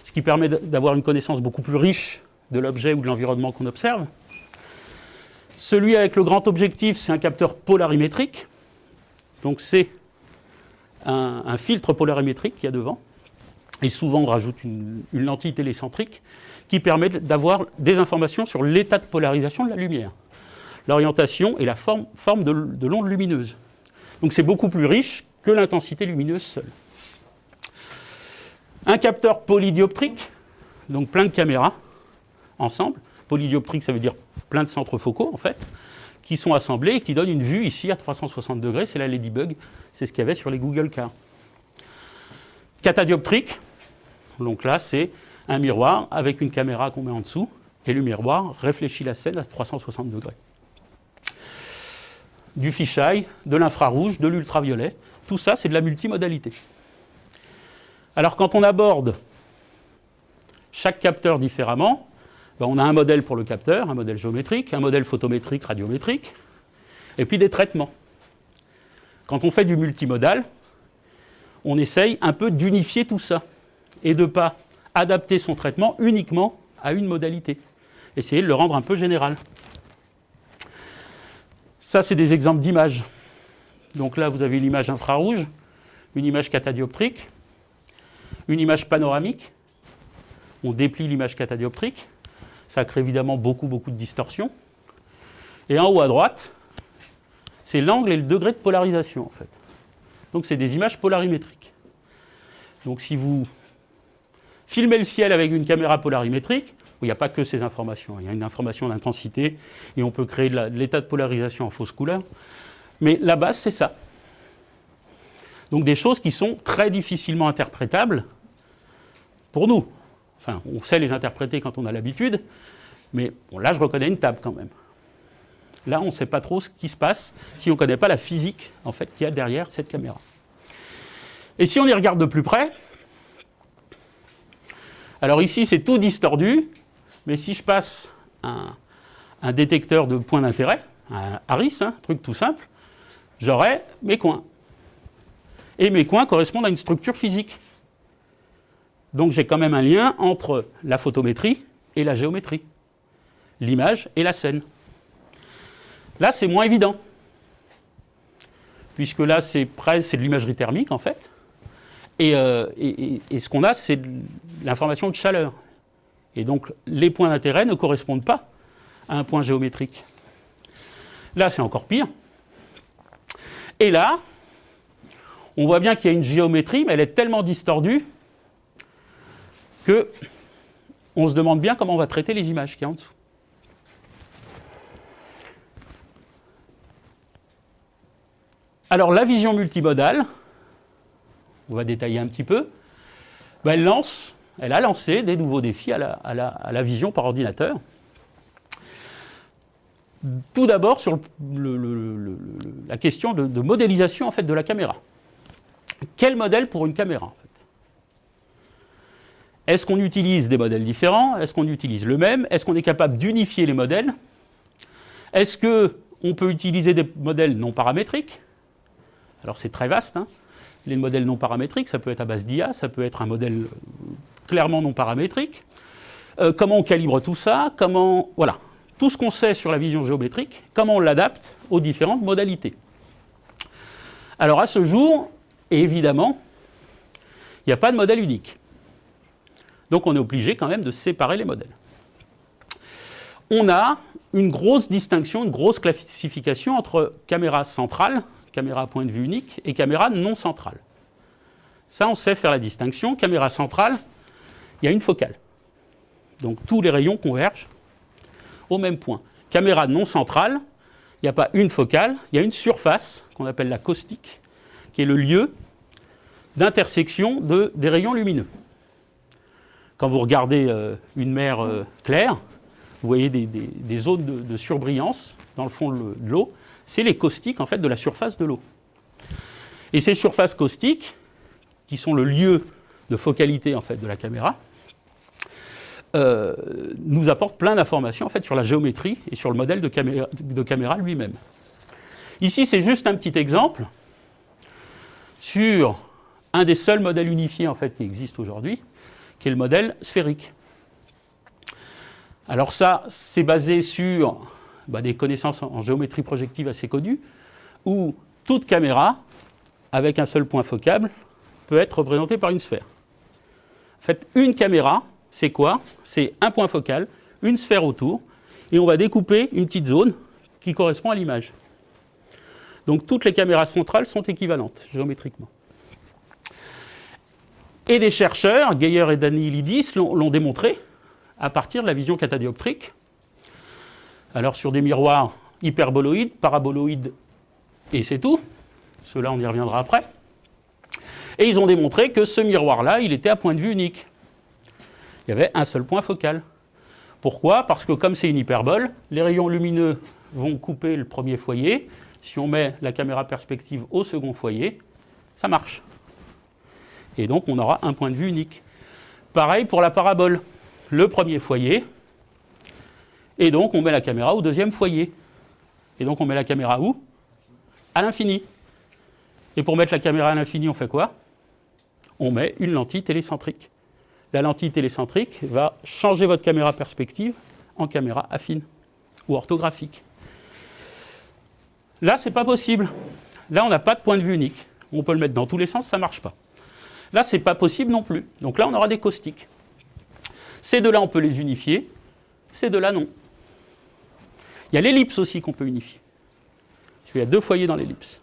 Ce qui permet d'avoir une connaissance beaucoup plus riche de l'objet ou de l'environnement qu'on observe. Celui avec le grand objectif, c'est un capteur polarimétrique. Donc c'est un filtre polarimétrique qu'il y a devant. Et souvent, on rajoute une lentille télécentrique qui permet d'avoir des informations sur l'état de polarisation de la lumière, l'orientation et la forme de l'onde lumineuse. Donc c'est beaucoup plus riche que l'intensité lumineuse seule. Un capteur polydioptrique, donc plein de caméras ensemble. Polydioptrique, ça veut dire plein de centres focaux, en fait, qui sont assemblés et qui donnent une vue ici à 360 degrés. C'est la Ladybug, c'est ce qu'il y avait sur les Google Cars. Catadioptrique, donc là, c'est un miroir avec une caméra qu'on met en dessous, et le miroir réfléchit la scène à 360 degrés. Du fisheye, de l'infrarouge, de l'ultraviolet, tout ça, c'est de la multimodalité. Alors, quand on aborde chaque capteur différemment, on a un modèle pour le capteur, un modèle géométrique, un modèle photométrique, radiométrique, et puis des traitements. Quand on fait du multimodal, on essaye un peu d'unifier tout ça et de ne pas adapter son traitement uniquement à une modalité. Essayer de le rendre un peu général. Ça, c'est des exemples d'images. Donc là, vous avez une image infrarouge, une image catadioptrique, une image panoramique. On déplie l'image catadioptrique. Ça crée évidemment beaucoup de distorsion. Et en haut à droite, c'est l'angle et le degré de polarisation, en fait. Donc c'est des images polarimétriques. Donc si vous filmez le ciel avec une caméra polarimétrique, il n'y a pas que ces informations. Il y a une information d'intensité et on peut créer de l'état de polarisation en fausse couleur. Mais la base, c'est ça. Donc des choses qui sont très difficilement interprétables pour nous. Enfin, on sait les interpréter quand on a l'habitude, mais bon, là, je reconnais une table quand même. Là, on ne sait pas trop ce qui se passe si on ne connaît pas la physique en fait, qu'il y a derrière cette caméra. Et si on y regarde de plus près, alors ici, c'est tout distordu, mais si je passe un détecteur de points d'intérêt, un Harris, un truc tout simple, j'aurai mes coins. Et mes coins correspondent à une structure physique. Donc j'ai quand même un lien entre la photométrie et la géométrie, l'image et la scène. Là, c'est moins évident, puisque là, c'est de l'imagerie thermique, en fait, et ce qu'on a, c'est de l'information de chaleur. Et donc, les points d'intérêt ne correspondent pas à un point géométrique. Là, c'est encore pire. Et là, on voit bien qu'il y a une géométrie, mais elle est tellement distordue qu'on se demande bien comment on va traiter les images qu'il y a en dessous. Alors, la vision multimodale, on va détailler un petit peu, ben elle a lancé des nouveaux défis à la vision par ordinateur. Tout d'abord, sur la question de modélisation en fait, de la caméra. Quel modèle pour une caméra en fait? Est-ce qu'on utilise des modèles différents? Est-ce qu'on utilise le même? Est-ce qu'on est capable d'unifier les modèles? Est-ce qu'on peut utiliser des modèles non paramétriques? Alors c'est très vaste, hein. Les modèles non paramétriques, ça peut être à base d'IA, ça peut être un modèle clairement non paramétrique. Comment on calibre tout ça? Voilà. Tout ce qu'on sait sur la vision géométrique, comment on l'adapte aux différentes modalités. Alors à ce jour, évidemment, il n'y a pas de modèle unique. Donc on est obligé quand même de séparer les modèles. On a une grosse distinction, une grosse classification entre caméra centrale, caméra à point de vue unique, et caméra non centrale. Ça, on sait faire la distinction. Caméra centrale, il y a une focale. Donc tous les rayons convergent au même point. Caméra non centrale, il n'y a pas une focale, il y a une surface qu'on appelle la caustique, qui est le lieu d'intersection des rayons lumineux. Quand vous regardez une mer claire, vous voyez des zones de surbrillance dans le fond de l'eau. C'est les caustiques en fait, de la surface de l'eau. Et ces surfaces caustiques, qui sont le lieu de focalité en fait, de la caméra, nous apportent plein d'informations en fait, sur la géométrie et sur le modèle de caméra lui-même. Ici, c'est juste un petit exemple sur un des seuls modèles unifiés en fait, qui existent aujourd'hui, qui est le modèle sphérique. Alors ça, c'est basé sur des connaissances en géométrie projective assez connues, où toute caméra, avec un seul point focal, peut être représentée par une sphère. En fait, une caméra, c'est quoi? C'est un point focal, une sphère autour, et on va découper une petite zone qui correspond à l'image. Donc toutes les caméras centrales sont équivalentes, géométriquement. Et des chercheurs, Geyer et Daniilidis, l'ont démontré à partir de la vision catadioptrique. Alors sur des miroirs hyperboloïdes, paraboloïdes, et c'est tout. Cela, on y reviendra après. Et ils ont démontré que ce miroir-là, il était à point de vue unique. Il y avait un seul point focal. Pourquoi? Parce que comme c'est une hyperbole, les rayons lumineux vont couper le premier foyer. Si on met la caméra perspective au second foyer, ça marche. Et donc, on aura un point de vue unique. Pareil pour la parabole. Le premier foyer, et donc on met la caméra au deuxième foyer. Et donc on met la caméra où? À l'infini. Et pour mettre la caméra à l'infini, on fait quoi? On met une lentille télécentrique. La lentille télécentrique va changer votre caméra perspective en caméra affine ou orthographique. Là, ce n'est pas possible. Là, on n'a pas de point de vue unique. On peut le mettre dans tous les sens, ça ne marche pas. Là, ce n'est pas possible non plus. Donc là, on aura des caustiques. Ces deux-là, on peut les unifier. Ces deux-là, non. Il y a l'ellipse aussi qu'on peut unifier. Parce qu'il y a deux foyers dans l'ellipse.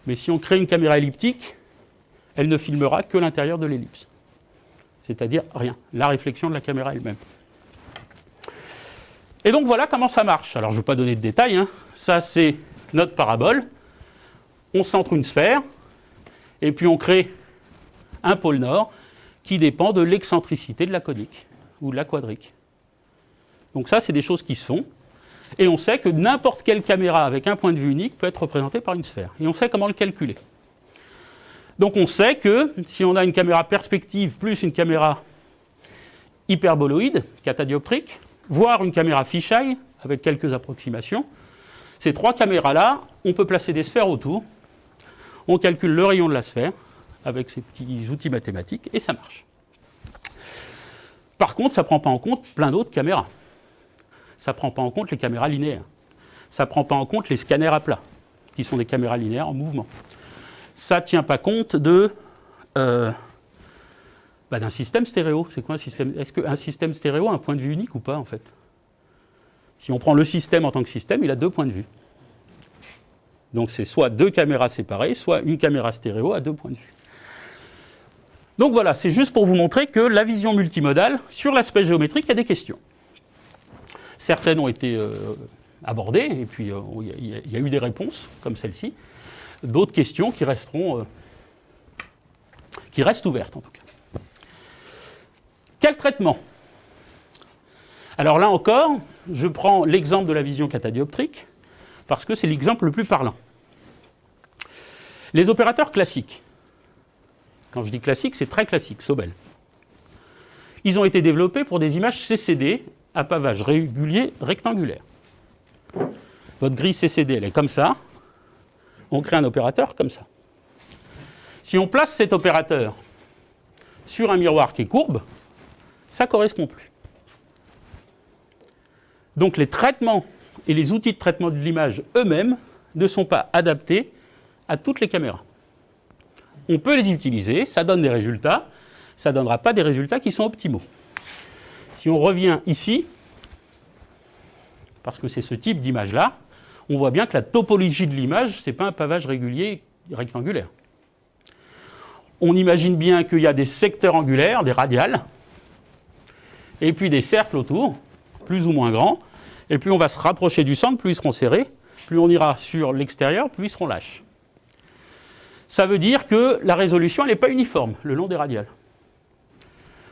Mais si on crée une caméra elliptique, elle ne filmera que l'intérieur de l'ellipse. C'est-à-dire rien. La réflexion de la caméra elle-même. Et donc voilà comment ça marche. Alors je ne vais pas donner de détails. Hein. Ça, c'est notre parabole. On centre une sphère. Et puis on crée un pôle nord qui dépend de l'excentricité de la conique ou de la quadrique. Donc ça, c'est des choses qui se font. Et on sait que n'importe quelle caméra avec un point de vue unique peut être représentée par une sphère. Et on sait comment le calculer. Donc on sait que si on a une caméra perspective plus une caméra hyperboloïde, catadioptrique, voire une caméra fisheye, avec quelques approximations, ces trois caméras-là, on peut placer des sphères autour, on calcule le rayon de la sphère avec ces petits outils mathématiques, et ça marche. Par contre, ça ne prend pas en compte plein d'autres caméras. Ça ne prend pas en compte les caméras linéaires. Ça ne prend pas en compte les scanners à plat, qui sont des caméras linéaires en mouvement. Ça ne tient pas compte d'un système stéréo. C'est quoi un système? Est-ce qu'un système stéréo a un point de vue unique ou pas, en fait? Si on prend le système en tant que système, il a deux points de vue. Donc c'est soit deux caméras séparées, soit une caméra stéréo à deux points de vue. Donc voilà, c'est juste pour vous montrer que la vision multimodale, sur l'aspect géométrique, il y a des questions. Certaines ont été abordées, et puis il y a eu des réponses, comme celle-ci. D'autres questions qui resteront, qui restent ouvertes en tout cas. Quel traitement? Alors là encore, je prends l'exemple de la vision catadioptrique, parce que c'est l'exemple le plus parlant. Les opérateurs classiques, quand je dis classique, c'est très classique, Sobel. Ils ont été développés pour des images CCD à pavage régulier rectangulaire. Votre grille CCD, elle est comme ça. On crée un opérateur comme ça. Si on place cet opérateur sur un miroir qui est courbe, ça ne correspond plus. Donc les traitements et les outils de traitement de l'image eux-mêmes ne sont pas adaptés à toutes les caméras. On peut les utiliser, ça donne des résultats, ça ne donnera pas des résultats qui sont optimaux. Si on revient ici, parce que c'est ce type d'image-là, on voit bien que la topologie de l'image, ce n'est pas un pavage régulier rectangulaire. On imagine bien qu'il y a des secteurs angulaires, des radiales, et puis des cercles autour, plus ou moins grands, et plus on va se rapprocher du centre, plus ils seront serrés, plus on ira sur l'extérieur, plus ils seront lâches. Ça veut dire que la résolution, elle n'est pas uniforme le long des radiales.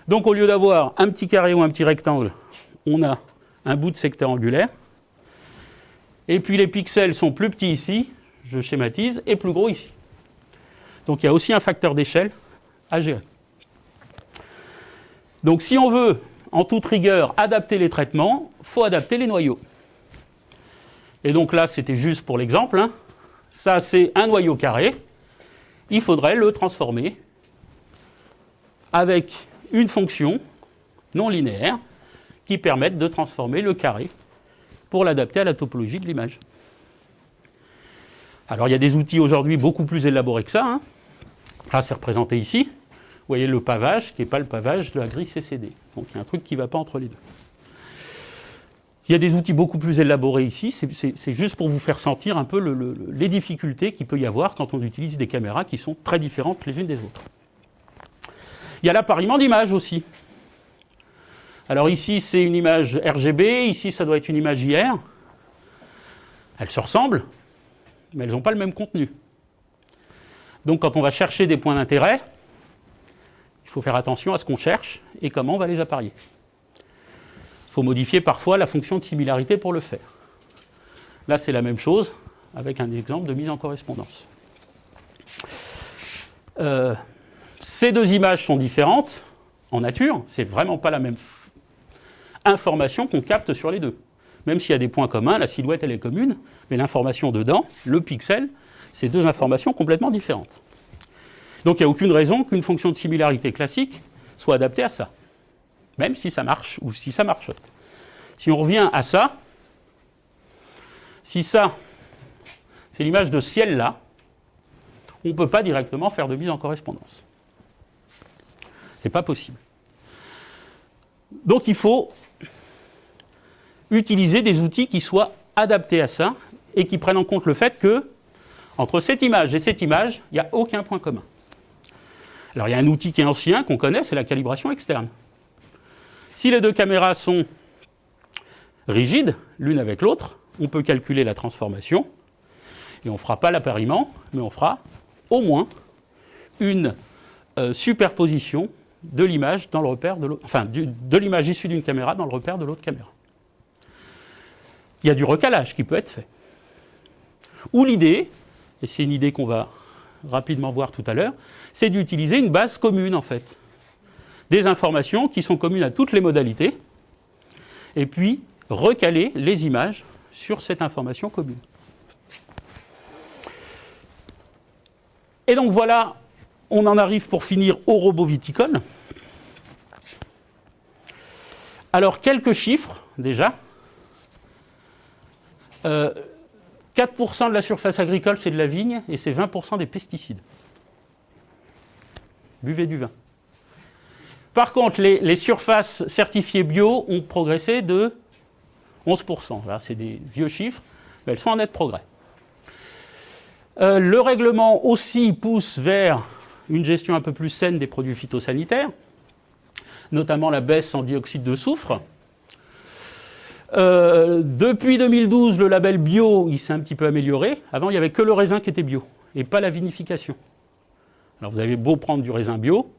Donc au lieu d'avoir un petit carré ou un petit rectangle, on a un bout de secteur angulaire. Et puis les pixels sont plus petits ici, je schématise, et plus gros ici. Donc il y a aussi un facteur d'échelle à gérer. Donc si on veut, en toute rigueur, adapter les traitements, il faut adapter les noyaux. Et donc là, c'était juste pour l'exemple. Hein. Ça, c'est un noyau carré. Il faudrait le transformer avec une fonction non linéaire qui permette de transformer le carré pour l'adapter à la topologie de l'image. Alors il y a des outils aujourd'hui beaucoup plus élaborés que ça. Hein. Là, c'est représenté ici. Vous voyez le pavage qui n'est pas le pavage de la grille CCD. Donc il y a un truc qui ne va pas entre les deux. Il y a des outils beaucoup plus élaborés ici. C'est juste pour vous faire sentir un peu les difficultés qu'il peut y avoir quand on utilise des caméras qui sont très différentes les unes des autres. Il y a l'appariement d'images aussi. Alors ici, c'est une image RGB. Ici, ça doit être une image IR. Elles se ressemblent, mais elles n'ont pas le même contenu. Donc quand on va chercher des points d'intérêt, il faut faire attention à ce qu'on cherche et comment on va les apparier. Il faut modifier parfois la fonction de similarité pour le faire. Là, c'est la même chose avec un exemple de mise en correspondance. Ces deux images sont différentes en nature. C'est vraiment pas la même information qu'on capte sur les deux. Même s'il y a des points communs, la silhouette, elle est commune, mais l'information dedans, le pixel, c'est deux informations complètement différentes. Donc il n'y a aucune raison qu'une fonction de similarité classique soit adaptée à ça. Même si ça marche ou si ça marchote. Si on revient à ça, si ça, c'est l'image de ciel là, on ne peut pas directement faire de mise en correspondance. Ce n'est pas possible. Donc il faut utiliser des outils qui soient adaptés à ça et qui prennent en compte le fait que entre cette image et cette image, il n'y a aucun point commun. Alors il y a un outil qui est ancien, qu'on connaît, c'est la calibration externe. Si les deux caméras sont rigides, l'une avec l'autre, on peut calculer la transformation, et on ne fera pas l'appariement, mais on fera au moins une superposition de l'image dans le repère de l'autre, enfin de l'image issue d'une caméra dans le repère de l'autre caméra. Il y a du recalage qui peut être fait. Ou l'idée, et c'est une idée qu'on va rapidement voir tout à l'heure, c'est d'utiliser une base commune en fait. Des informations qui sont communes à toutes les modalités, et puis recaler les images sur cette information commune. Et donc voilà, on en arrive pour finir au robot viticole. Alors quelques chiffres déjà. 4% de la surface agricole, c'est de la vigne, et c'est 20% des pesticides. Buvez du vin. Par contre, les surfaces certifiées bio ont progressé de 11%. Là, c'est des vieux chiffres, mais elles sont en net progrès. Le règlement aussi pousse vers une gestion un peu plus saine des produits phytosanitaires, notamment la baisse en dioxyde de soufre. Depuis 2012, le label bio, il s'est un petit peu amélioré. Avant, il n'y avait que le raisin qui était bio, et pas la vinification. Alors vous avez beau prendre du raisin bio,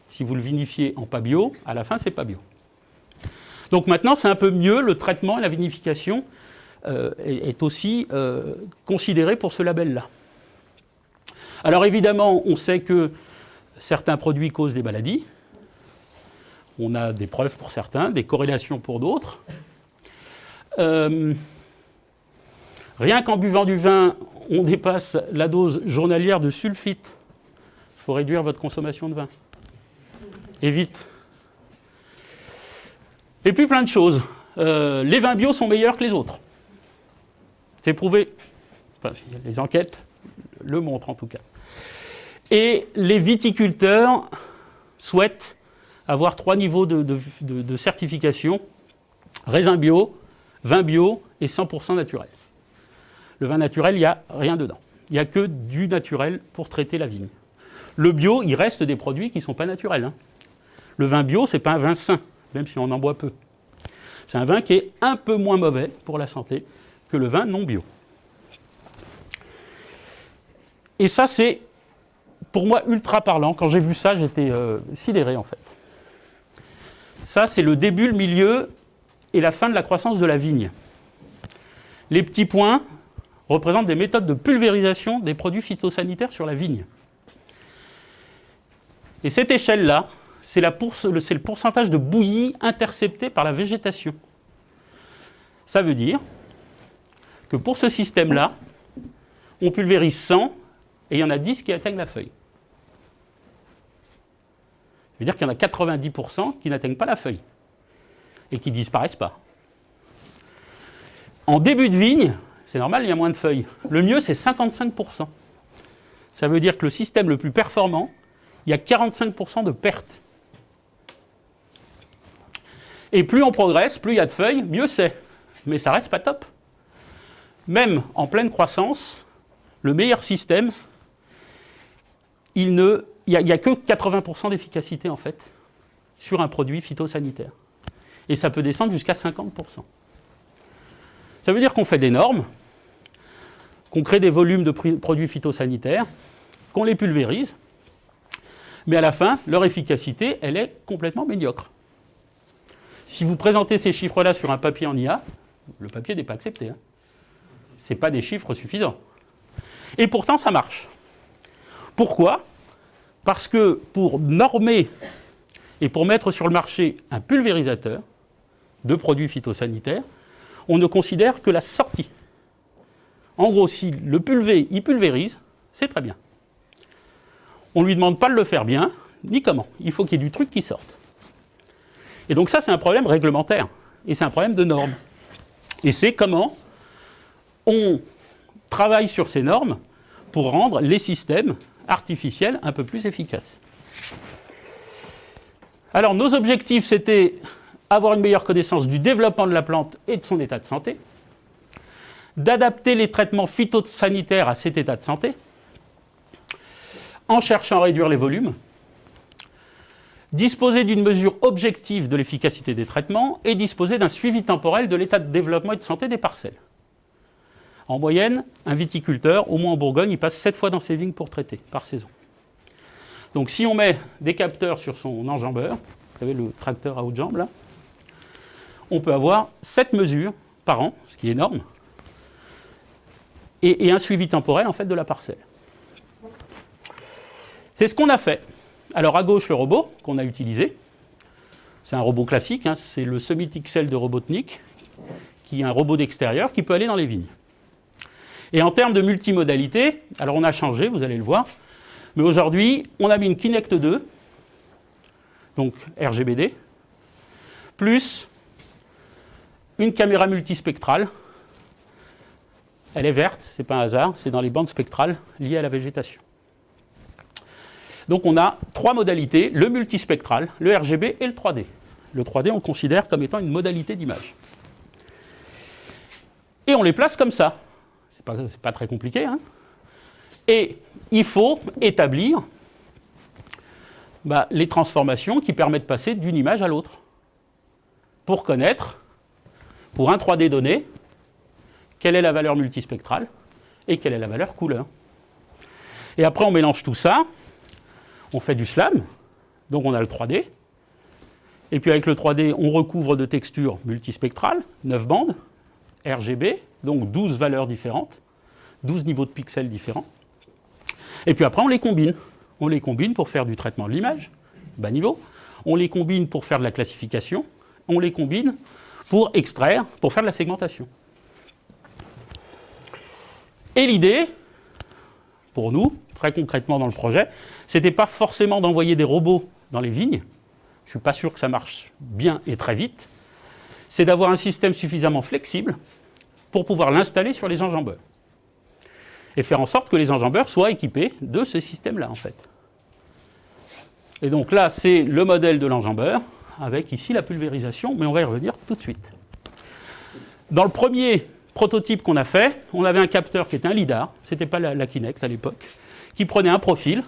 si vous le vinifiez en pas bio, à la fin, c'est pas bio. Donc maintenant, c'est un peu mieux, le traitement et la vinification est aussi considéré pour ce label-là. Alors évidemment, on sait que certains produits causent des maladies. On a des preuves pour certains, des corrélations pour d'autres. Rien qu'en buvant du vin, on dépasse la dose journalière de sulfite. Il faut réduire votre consommation de vin. Et vite. Et puis plein de choses. Les vins bio sont meilleurs que les autres. C'est prouvé. Enfin, les enquêtes le montrent en tout cas. Et les viticulteurs souhaitent avoir 3 niveaux de certification. Raisin bio, vin bio et 100% naturel. Le vin naturel, il n'y a rien dedans. Il n'y a que du naturel pour traiter la vigne. Le bio, il reste des produits qui ne sont pas naturels. Hein. Le vin bio, ce n'est pas un vin sain, même si on en boit peu. C'est un vin qui est un peu moins mauvais pour la santé que le vin non bio. Et ça, c'est pour moi ultra parlant. Quand j'ai vu ça, j'étais sidéré en fait. Ça, c'est le début, le milieu et la fin de la croissance de la vigne. Les petits points représentent des méthodes de pulvérisation des produits phytosanitaires sur la vigne. Et cette échelle-là, c'est le pourcentage de bouillie intercepté par la végétation. Ça veut dire que pour ce système-là, on pulvérise 100 et il y en a 10 qui atteignent la feuille. Ça veut dire qu'il y en a 90% qui n'atteignent pas la feuille et qui ne disparaissent pas. En début de vigne, c'est normal, il y a moins de feuilles. Le mieux, c'est 55%. Ça veut dire que le système le plus performant, il y a 45% de pertes. Et plus on progresse, plus il y a de feuilles, mieux c'est. Mais ça reste pas top. Même en pleine croissance, le meilleur système, il n'y a que 80% d'efficacité en fait sur un produit phytosanitaire. Et ça peut descendre jusqu'à 50%. Ça veut dire qu'on fait des normes, qu'on crée des volumes de produits phytosanitaires, qu'on les pulvérise, mais à la fin, leur efficacité, elle est complètement médiocre. Si vous présentez ces chiffres-là sur un papier en IA, le papier n'est pas accepté. Hein. Ce n'est pas des chiffres suffisants. Et pourtant, ça marche. Pourquoi ? Parce que pour normer et pour mettre sur le marché un pulvérisateur de produits phytosanitaires, on ne considère que la sortie. En gros, si le pulvé, il pulvérise, c'est très bien. On ne lui demande pas de le faire bien, ni comment. Il faut qu'il y ait du truc qui sorte. Et donc ça, c'est un problème réglementaire. Et c'est un problème de normes. Et c'est comment on travaille sur ces normes pour rendre les systèmes artificiels un peu plus efficaces. Alors, nos objectifs, c'était avoir une meilleure connaissance du développement de la plante et de son état de santé, d'adapter les traitements phytosanitaires à cet état de santé, en cherchant à réduire les volumes, disposer d'une mesure objective de l'efficacité des traitements et disposer d'un suivi temporel de l'état de développement et de santé des parcelles. En moyenne, un viticulteur, au moins en Bourgogne, il passe 7 fois dans ses vignes pour traiter, par saison. Donc si on met des capteurs sur son enjambeur, vous savez le tracteur à haute jambe là, on peut avoir 7 mesures par an, ce qui est énorme, et un suivi temporel en fait de la parcelle. C'est ce qu'on a fait. Alors à gauche, le robot qu'on a utilisé. C'est un robot classique, hein, c'est le Semi-Tixel de Robotnik, qui est un robot d'extérieur qui peut aller dans les vignes. Et en termes de multimodalité, alors on a changé, vous allez le voir, mais aujourd'hui, on a mis une Kinect 2, donc RGBD, plus une caméra multispectrale. Elle est verte, c'est pas un hasard, c'est dans les bandes spectrales liées à la végétation. Donc on a 3 modalités, le multispectral, le RGB et le 3D. Le 3D, on le considère comme étant une modalité d'image. Et on les place comme ça. C'est pas très compliqué, hein. Et il faut établir les transformations qui permettent de passer d'une image à l'autre. Pour connaître, pour un 3D donné, quelle est la valeur multispectrale et quelle est la valeur couleur. Et après, on mélange tout ça. On fait du SLAM, donc on a le 3D. Et puis avec le 3D, on recouvre de textures multispectrales, 9 bandes, RGB, donc 12 valeurs différentes, 12 niveaux de pixels différents. Et puis après, on les combine. On les combine pour faire du traitement de l'image, bas niveau. On les combine pour faire de la classification. On les combine pour extraire, pour faire de la segmentation. Et l'idée, pour nous, très concrètement dans le projet, ce n'était pas forcément d'envoyer des robots dans les vignes. Je ne suis pas sûr que ça marche bien et très vite. C'est d'avoir un système suffisamment flexible pour pouvoir l'installer sur les enjambeurs. Et faire en sorte que les enjambeurs soient équipés de ce système-là, en fait. Et donc là, c'est le modèle de l'enjambeur, avec ici la pulvérisation, mais on va y revenir tout de suite. Dans le premier prototype qu'on a fait, on avait un capteur qui était un LiDAR, ce n'était pas la Kinect à l'époque, qui prenait un profil,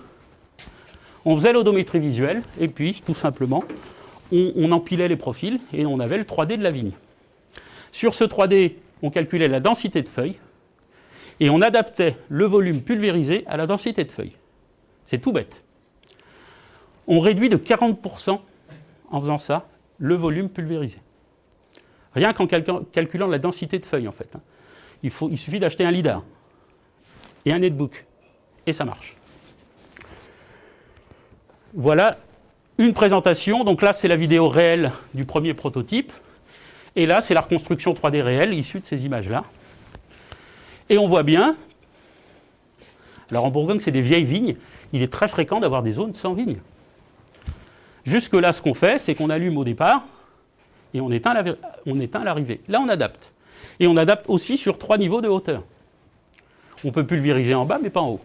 on faisait l'odométrie visuelle, et puis, tout simplement, on empilait les profils, et on avait le 3D de la vigne. Sur ce 3D, on calculait la densité de feuilles, et on adaptait le volume pulvérisé à la densité de feuilles. C'est tout bête. On réduit de 40% en faisant ça, le volume pulvérisé. Rien qu'en calculant la densité de feuilles, en fait. Il suffit d'acheter un LiDAR et un netbook, et ça marche. Voilà une présentation. Donc là, c'est la vidéo réelle du premier prototype. Et là, c'est la reconstruction 3D réelle issue de ces images-là. Et on voit bien, alors en Bourgogne, c'est des vieilles vignes, il est très fréquent d'avoir des zones sans vignes. Jusque-là, ce qu'on fait, c'est qu'on allume au départ et on éteint à l'arrivée. Là, on adapte. Et on adapte aussi sur 3 niveaux de hauteur. On peut pulvériser en bas, mais pas en haut.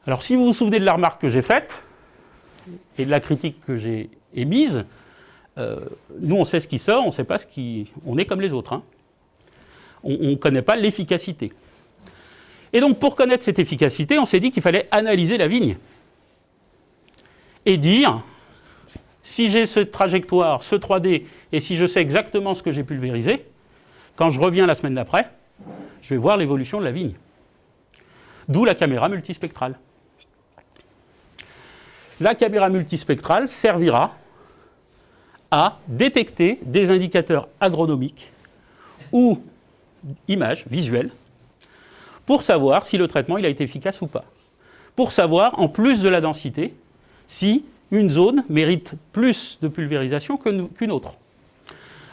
Alors, si vous vous souvenez de la remarque que j'ai faite et de la critique que j'ai émise, nous, on sait ce qui sort, on ne sait pas ce qui... On est comme les autres, hein. On ne connaît pas l'efficacité. Et donc, pour connaître cette efficacité, on s'est dit qu'il fallait analyser la vigne et dire, si j'ai cette trajectoire, ce 3D, et si je sais exactement ce que j'ai pulvérisé, quand je reviens la semaine d'après, je vais voir l'évolution de la vigne. D'où la caméra multispectrale. La caméra multispectrale servira à détecter des indicateurs agronomiques ou images visuelles pour savoir si le traitement il a été efficace ou pas. Pour savoir, en plus de la densité, si une zone mérite plus de pulvérisation qu'une autre.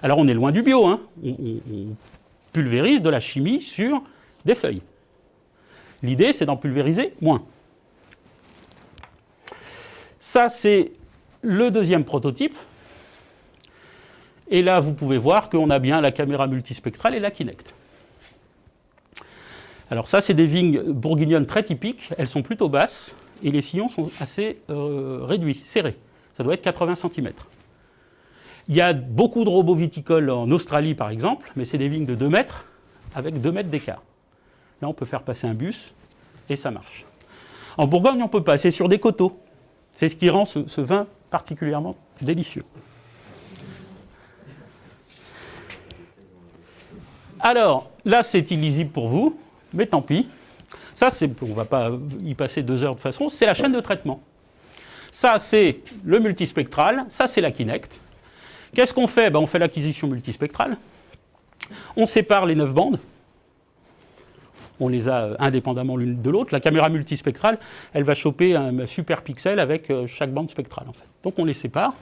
Alors on est loin du bio, hein. On pulvérise de la chimie sur des feuilles. L'idée, c'est d'en pulvériser moins. Ça, c'est le deuxième prototype. Et là, vous pouvez voir qu'on a bien la caméra multispectrale et la Kinect. Alors ça, c'est des vignes bourguignonnes très typiques. Elles sont plutôt basses et les sillons sont assez réduits, serrés. Ça doit être 80 cm. Il y a beaucoup de robots viticoles en Australie, par exemple, mais c'est des vignes de 2 mètres avec 2 mètres d'écart. Là, on peut faire passer un bus et ça marche. En Bourgogne, on peut pas. C'est sur des coteaux. C'est ce qui rend ce vin particulièrement délicieux. Alors, là, c'est illisible pour vous, mais tant pis. Ça, on ne va pas y passer 2 heures de toute façon, c'est la chaîne de traitement. Ça, c'est le multispectral, ça, c'est la Kinect. Qu'est-ce qu'on fait? On fait l'acquisition multispectrale. On sépare les 9 bandes. On les a indépendamment l'une de l'autre. La caméra multispectrale, elle va choper un super pixel avec chaque bande spectrale, en fait. Donc on les sépare.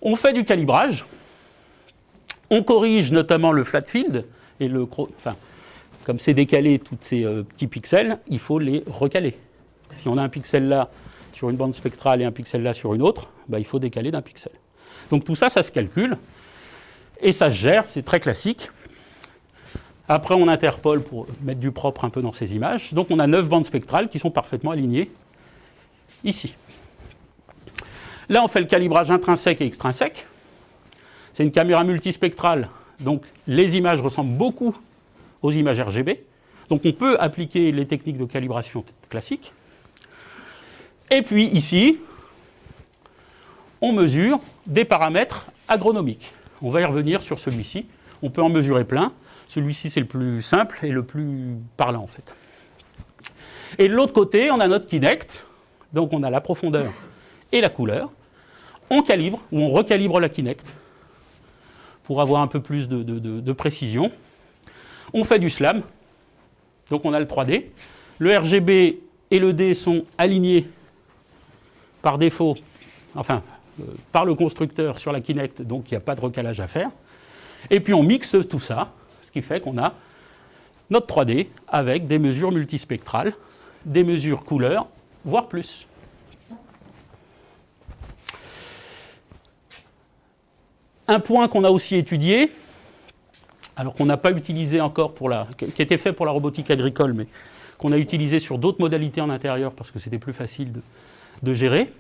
On fait du calibrage. On corrige notamment le flat field. Et comme c'est décalé, tous ces petits pixels, il faut les recaler. Si on a un pixel là sur une bande spectrale et un pixel là sur une autre, il faut décaler d'un pixel. Donc tout ça, ça se calcule. Et ça se gère, c'est très classique. Après, on interpole pour mettre du propre un peu dans ces images. Donc on a 9 bandes spectrales qui sont parfaitement alignées ici. Là, on fait le calibrage intrinsèque et extrinsèque. C'est une caméra multispectrale, donc les images ressemblent beaucoup aux images RGB. Donc on peut appliquer les techniques de calibration classiques. Et puis ici, on mesure des paramètres agronomiques. On va y revenir sur celui-ci. On peut en mesurer plein. Celui-ci, c'est le plus simple et le plus parlant, en fait. Et de l'autre côté, on a notre Kinect. Donc on a la profondeur et la couleur. On calibre ou on recalibre la Kinect pour avoir un peu plus de précision. On fait du SLAM. Donc on a le 3D. Le RGB et le D sont alignés par défaut, par le constructeur sur la Kinect, donc il n'y a pas de recalage à faire. Et puis on mixe tout ça, ce qui fait qu'on a notre 3D avec des mesures multispectrales, des mesures couleurs, voire plus. Un point qu'on a aussi étudié, alors qu'on n'a pas utilisé encore qui était fait pour la robotique agricole, mais qu'on a utilisé sur d'autres modalités en intérieur parce que c'était plus facile de gérer,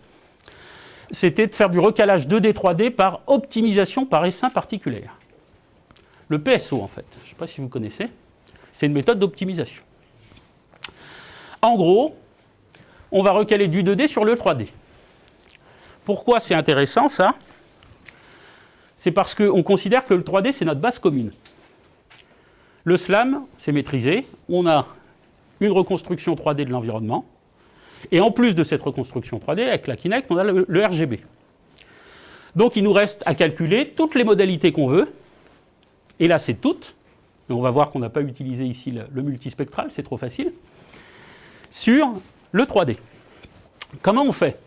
c'était de faire du recalage 2D, 3D par optimisation par essaim particulière. Le PSO, en fait, je ne sais pas si vous connaissez, c'est une méthode d'optimisation. En gros, on va recaler du 2D sur le 3D. Pourquoi c'est intéressant, ça? C'est parce qu'on considère que le 3D, c'est notre base commune. Le SLAM, c'est maîtrisé. On a une reconstruction 3D de l'environnement. Et en plus de cette reconstruction 3D, avec la Kinect, on a le RGB. Donc il nous reste à calculer toutes les modalités qu'on veut. Et là, c'est toutes. Et on va voir qu'on n'a pas utilisé ici le multispectral, c'est trop facile. Sur le 3D. Comment on fait?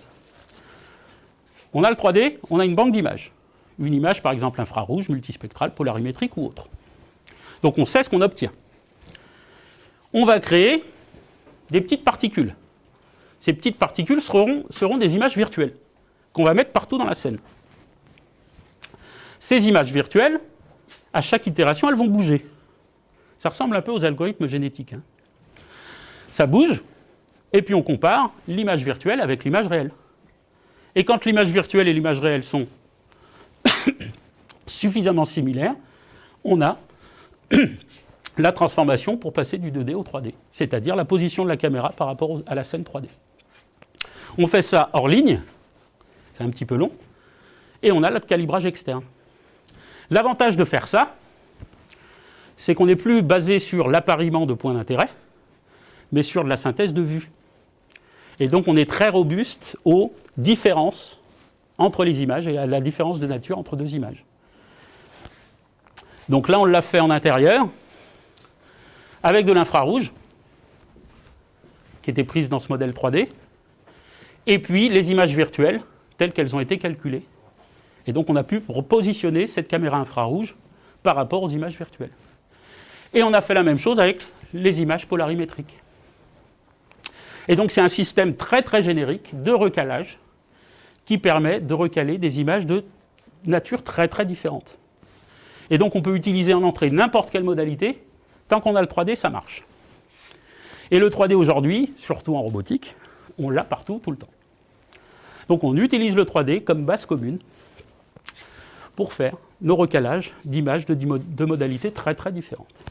On a le 3D, on a une banque d'images. Une image, par exemple, infrarouge, multispectrale, polarimétrique ou autre. Donc on sait ce qu'on obtient. On va créer des petites particules. Ces petites particules seront des images virtuelles qu'on va mettre partout dans la scène. Ces images virtuelles, à chaque itération, elles vont bouger. Ça ressemble un peu aux algorithmes génétiques. Ça bouge, et puis on compare l'image virtuelle avec l'image réelle. Et quand l'image virtuelle et l'image réelle sont suffisamment similaires, on a la transformation pour passer du 2D au 3D, c'est-à-dire la position de la caméra par rapport à la scène 3D. On fait ça hors ligne, c'est un petit peu long, et on a le calibrage externe. L'avantage de faire ça, c'est qu'on n'est plus basé sur l'appariement de points d'intérêt, mais sur de la synthèse de vue. Et donc on est très robuste aux différences entre les images et à la différence de nature entre deux images. Donc là, on l'a fait en intérieur, avec de l'infrarouge, qui était prise dans ce modèle 3D, et puis les images virtuelles, telles qu'elles ont été calculées. Et donc on a pu repositionner cette caméra infrarouge par rapport aux images virtuelles. Et on a fait la même chose avec les images polarimétriques. Et donc c'est un système très très générique de recalage qui permet de recaler des images de nature très très différente. Et donc on peut utiliser en entrée n'importe quelle modalité, tant qu'on a le 3D, ça marche. Et le 3D aujourd'hui, surtout en robotique, on l'a partout, tout le temps. Donc on utilise le 3D comme base commune pour faire nos recalages d'images de modalités très très différentes.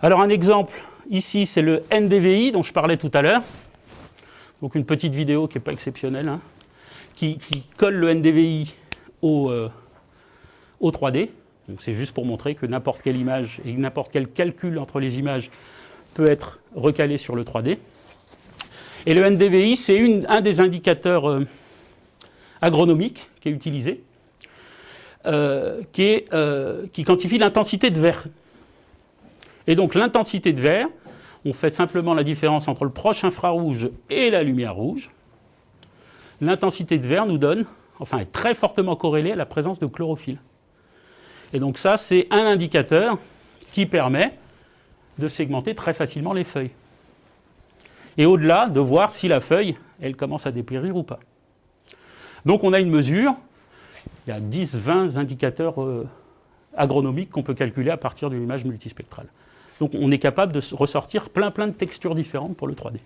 Alors un exemple, ici c'est le NDVI dont je parlais tout à l'heure. Donc une petite vidéo qui n'est pas exceptionnelle, qui colle le NDVI au 3D. Donc c'est juste pour montrer que n'importe quelle image et n'importe quel calcul entre les images peut être recalé sur le 3D. Et le NDVI, c'est un des indicateurs agronomiques qui est utilisé, qui quantifie l'intensité de vert. Et donc l'intensité de vert, on fait simplement la différence entre le proche infrarouge et la lumière rouge. L'intensité de vert nous donne, enfin est très fortement corrélée à la présence de chlorophylle. Et donc ça, c'est un indicateur qui permet de segmenter très facilement les feuilles. Et au-delà, de voir si la feuille, elle commence à dépérir ou pas. Donc on a une mesure, il y a 10-20 indicateurs agronomiques qu'on peut calculer à partir d'une image multispectrale. Donc on est capable de ressortir plein de textures différentes pour le 3D.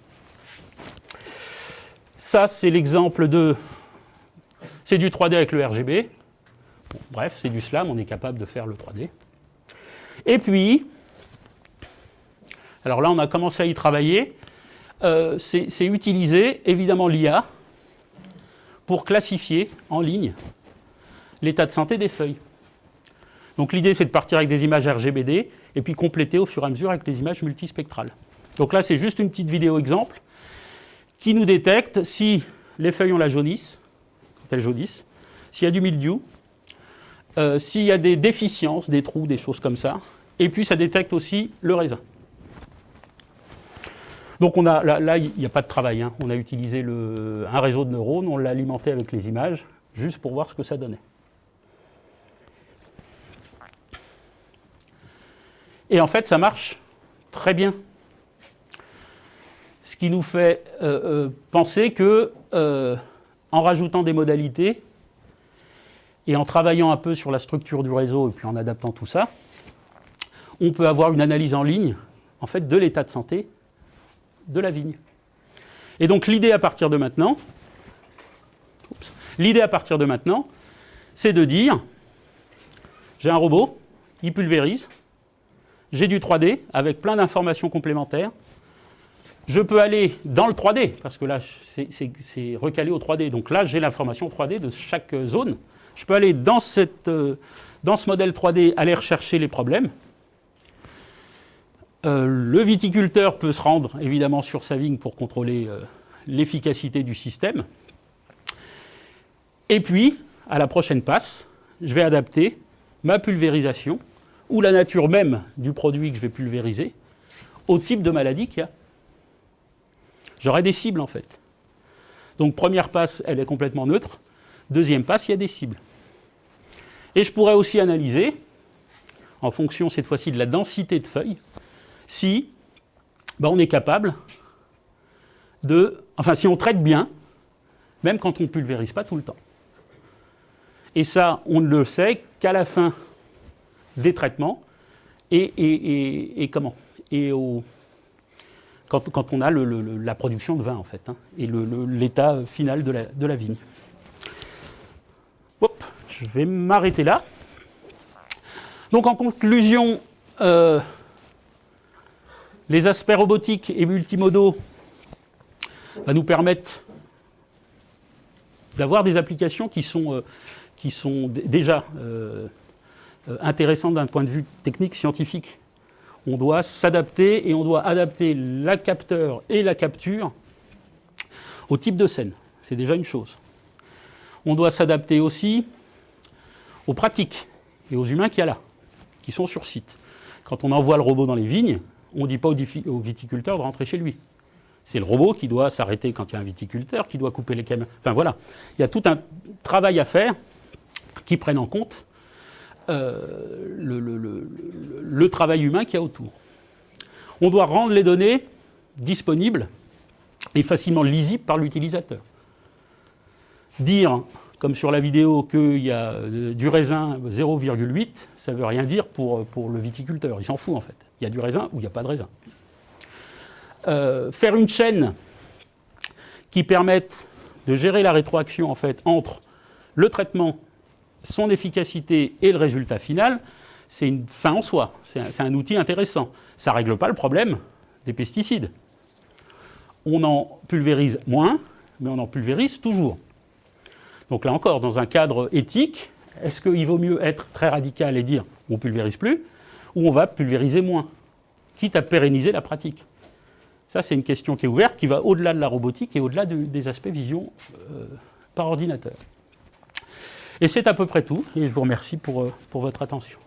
Ça, c'est l'exemple de... C'est du 3D avec le RGB. Bon, bref, c'est du SLAM, on est capable de faire le 3D. Et puis, alors là, on a commencé à y travailler. C'est utiliser, évidemment, l'IA pour classifier en ligne l'état de santé des feuilles. Donc l'idée, c'est de partir avec des images RGBD et puis compléter au fur et à mesure avec les images multispectrales. Donc là, c'est juste une petite vidéo exemple qui nous détecte si les feuilles ont la jaunisse, quand elles jaunissent, s'il y a du mildiou, s'il y a des déficiences, des trous, des choses comme ça. Et puis ça détecte aussi le raisin. Donc on a, là, il n'y a pas de travail, hein. On a utilisé un réseau de neurones, on l'a alimenté avec les images, juste pour voir ce que ça donnait. Et en fait, ça marche très bien. Ce qui nous fait penser que, en rajoutant des modalités, et en travaillant un peu sur la structure du réseau, et puis en adaptant tout ça, on peut avoir une analyse en ligne, en fait, de l'état de santé de la vigne. Et donc l'idée à partir de maintenant, c'est de dire, j'ai un robot, il pulvérise, j'ai du 3D avec plein d'informations complémentaires, je peux aller dans le 3D, parce que là c'est recalé au 3D, donc là j'ai l'information 3D de chaque zone, je peux aller dans ce modèle 3D, aller rechercher les problèmes. Le viticulteur peut se rendre évidemment sur sa vigne pour contrôler l'efficacité du système. Et puis, à la prochaine passe, je vais adapter ma pulvérisation ou la nature même du produit que je vais pulvériser au type de maladie qu'il y a. J'aurai des cibles en fait. Donc première passe, elle est complètement neutre. Deuxième passe, il y a des cibles. Et je pourrais aussi analyser, en fonction cette fois-ci de la densité de feuilles, si on est capable si on traite bien, même quand on ne pulvérise pas tout le temps. Et ça, on ne le sait qu'à la fin des traitements quand on a la production de vin, en fait, hein, et l'état final de la vigne. Hop, je vais m'arrêter là. Donc, en conclusion, les aspects robotiques et multimodaux nous permettent d'avoir des applications qui sont déjà intéressantes d'un point de vue technique, scientifique. On doit s'adapter et on doit adapter la capteur et la capture au type de scène. C'est déjà une chose. On doit s'adapter aussi aux pratiques et aux humains qu'il y a là, qui sont sur site. Quand on envoie le robot dans les vignes, on ne dit pas au viticulteur de rentrer chez lui. C'est le robot qui doit s'arrêter quand il y a un viticulteur, qui doit couper les camions. Enfin voilà, il y a tout un travail à faire qui prenne en compte le travail humain qu'il y a autour. On doit rendre les données disponibles et facilement lisibles par l'utilisateur. Dire, comme sur la vidéo, qu'il y a du raisin 0,8, ça ne veut rien dire pour le viticulteur. Il s'en fout en fait. Il y a du raisin ou il n'y a pas de raisin. Faire une chaîne qui permette de gérer la rétroaction en fait, entre le traitement, son efficacité et le résultat final, c'est une fin en soi. C'est un outil intéressant. Ça ne règle pas le problème des pesticides. On en pulvérise moins, mais on en pulvérise toujours. Donc là encore, dans un cadre éthique, Est-ce qu'il vaut mieux être très radical et dire on ne pulvérise plus, ou on va pulvériser moins, quitte à pérenniser la pratique? Ça, c'est une question qui est ouverte, qui va au-delà de la robotique et au-delà des aspects vision par ordinateur. Et c'est à peu près tout, et je vous remercie pour votre attention.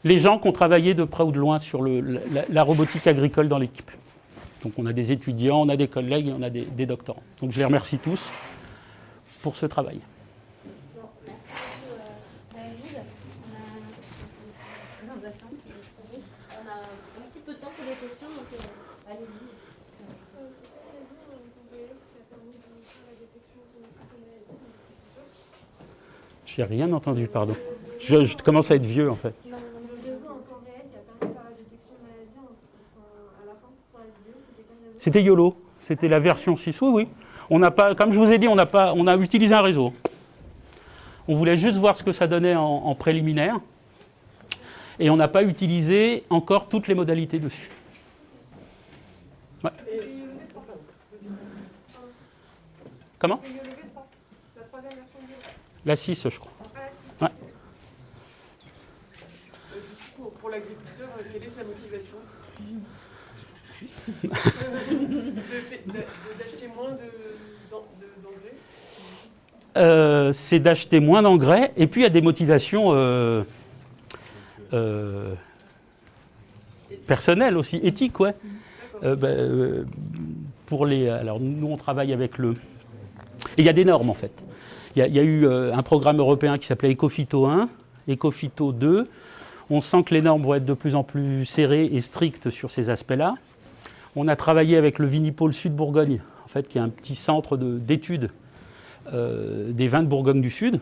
Les gens qui ont travaillé de près ou de loin sur la robotique agricole dans l'équipe. Donc on a des étudiants, on a des collègues et on a des doctorants. Donc je les remercie tous pour ce travail. Bon, merci beaucoup, David. On a un petit peu de temps pour les questions, donc allez-y. J'ai rien entendu, pardon. Je commence à être vieux en fait. C'était YOLO, c'était la version 6. Oui, oui. On n'a pas, comme je vous ai dit, on a utilisé un réseau. On voulait juste voir ce que ça donnait en préliminaire. Et on n'a pas utilisé encore toutes les modalités dessus. Ouais. Comment ? La 6, je crois. Ouais. Pour l'agriculteur, quelle est sa motivation d'acheter moins d'engrais? C'est d'acheter moins d'engrais, et puis il y a des motivations personnelles aussi, éthiques, ouais. Alors nous on travaille avec et il y a des normes en fait. Il y a eu un programme européen qui s'appelait Ecophyto 1, Ecophyto 2. On sent que les normes vont être de plus en plus serrées et strictes sur ces aspects-là. On a travaillé avec le Vinipôle Sud-Bourgogne, en fait, qui est un petit centre d'études des vins de Bourgogne du Sud,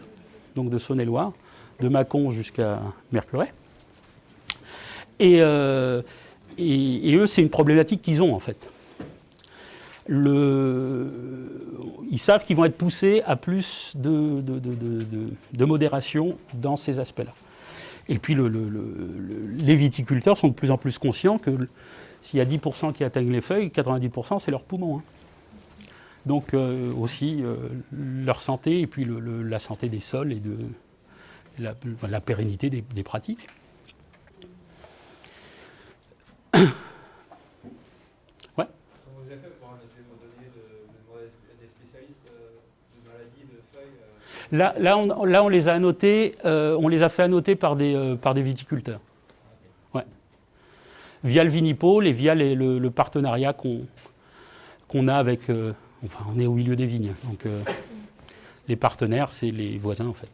donc de Saône-et-Loire, de Mâcon jusqu'à Mercurey. Et eux, c'est une problématique qu'ils ont, en fait. Ils savent qu'ils vont être poussés à plus de modération dans ces aspects-là. Et puis les viticulteurs sont de plus en plus conscients que s'il y a 10% qui atteignent les feuilles, 90% c'est leurs poumons. Hein. Donc aussi leur santé et puis la santé des sols et la pérennité des pratiques. Ouais. Comment vous avez fait pour donner des spécialistes de maladies, de feuilles Là, on les a annotés, on les a fait annoter par des viticulteurs. Ouais. Via le Vinipôle et via le partenariat qu'on a avec. Enfin, on est au milieu des vignes, donc les partenaires, c'est les voisins en fait.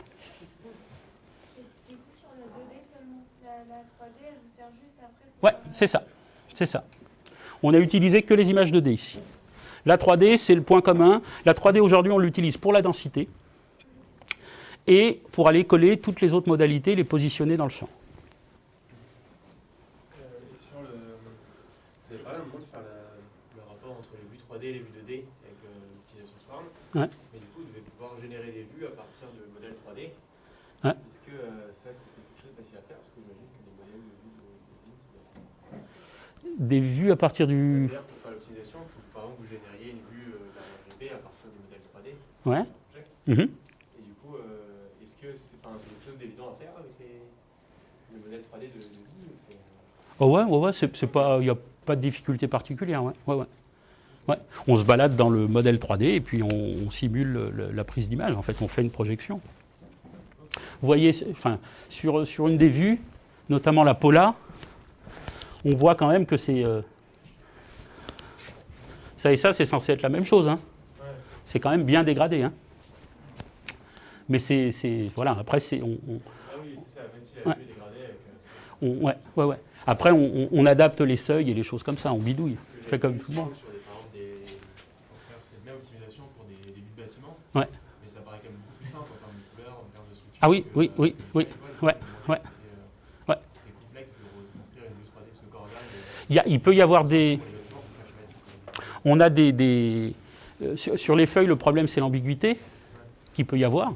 Et du coup, sur la 2D seulement, la 3D, elle vous sert juste après Ouais, c'est ça. C'est ça. On a utilisé que les images 2D ici. La 3D, c'est le point commun. La 3D, aujourd'hui, on l'utilise pour la densité et pour aller coller toutes les autres modalités, les positionner dans le champ. Vous avez parlé à un moment de faire le rapport entre les vues 3D et les vues 2D avec l'utilisation Swarm. Ouais. Mais du coup, vous devez pouvoir générer des vues à partir de modèles 3D. Ouais. Est-ce que ça, c'était quelque chose de facile à faire? Parce que j'imagine que des modèles de vues de vignes, c'est Des vues à partir du... C'est-à-dire pour faire l'optimisation, il faut que par exemple vous génériez une vue d'un RGB à partir du modèle 3D. Ouais. Et du coup, est-ce que c'est quelque chose d'évident à faire avec le modèle 3D de vie Oh ouais, c'est pas, il n'y a pas de difficulté particulière. Ouais. On se balade dans le modèle 3D et puis on simule la prise d'image. En fait, on fait une projection. Vous voyez, enfin, sur une des vues, notamment la Pola, on voit quand même que c'est... ça et ça, c'est censé être la même chose. Hein. Ouais. C'est quand même bien dégradé. Hein. Mais c'est... Voilà, après, c'est... Ah oui, c'est ça, même si la vue est dégradée avec... Ouais. Après, on adapte les seuils et les choses comme ça, on bidouille. On fait comme tout le monde. Sur par exemple, faire cette même optimisation pour des vues de bâtiments. Ouais. Mais ça paraît quand même beaucoup plus simple en termes de couleurs, en termes de structure. Ah oui. Ouais. C'est complexe de retranscrire une vue 3D parce que Corel, Il peut y avoir des... pour les bâtiments, c'est pas schématique. On a des sur les feuilles, le problème, c'est l'ambiguïté qu'il peut y avoir.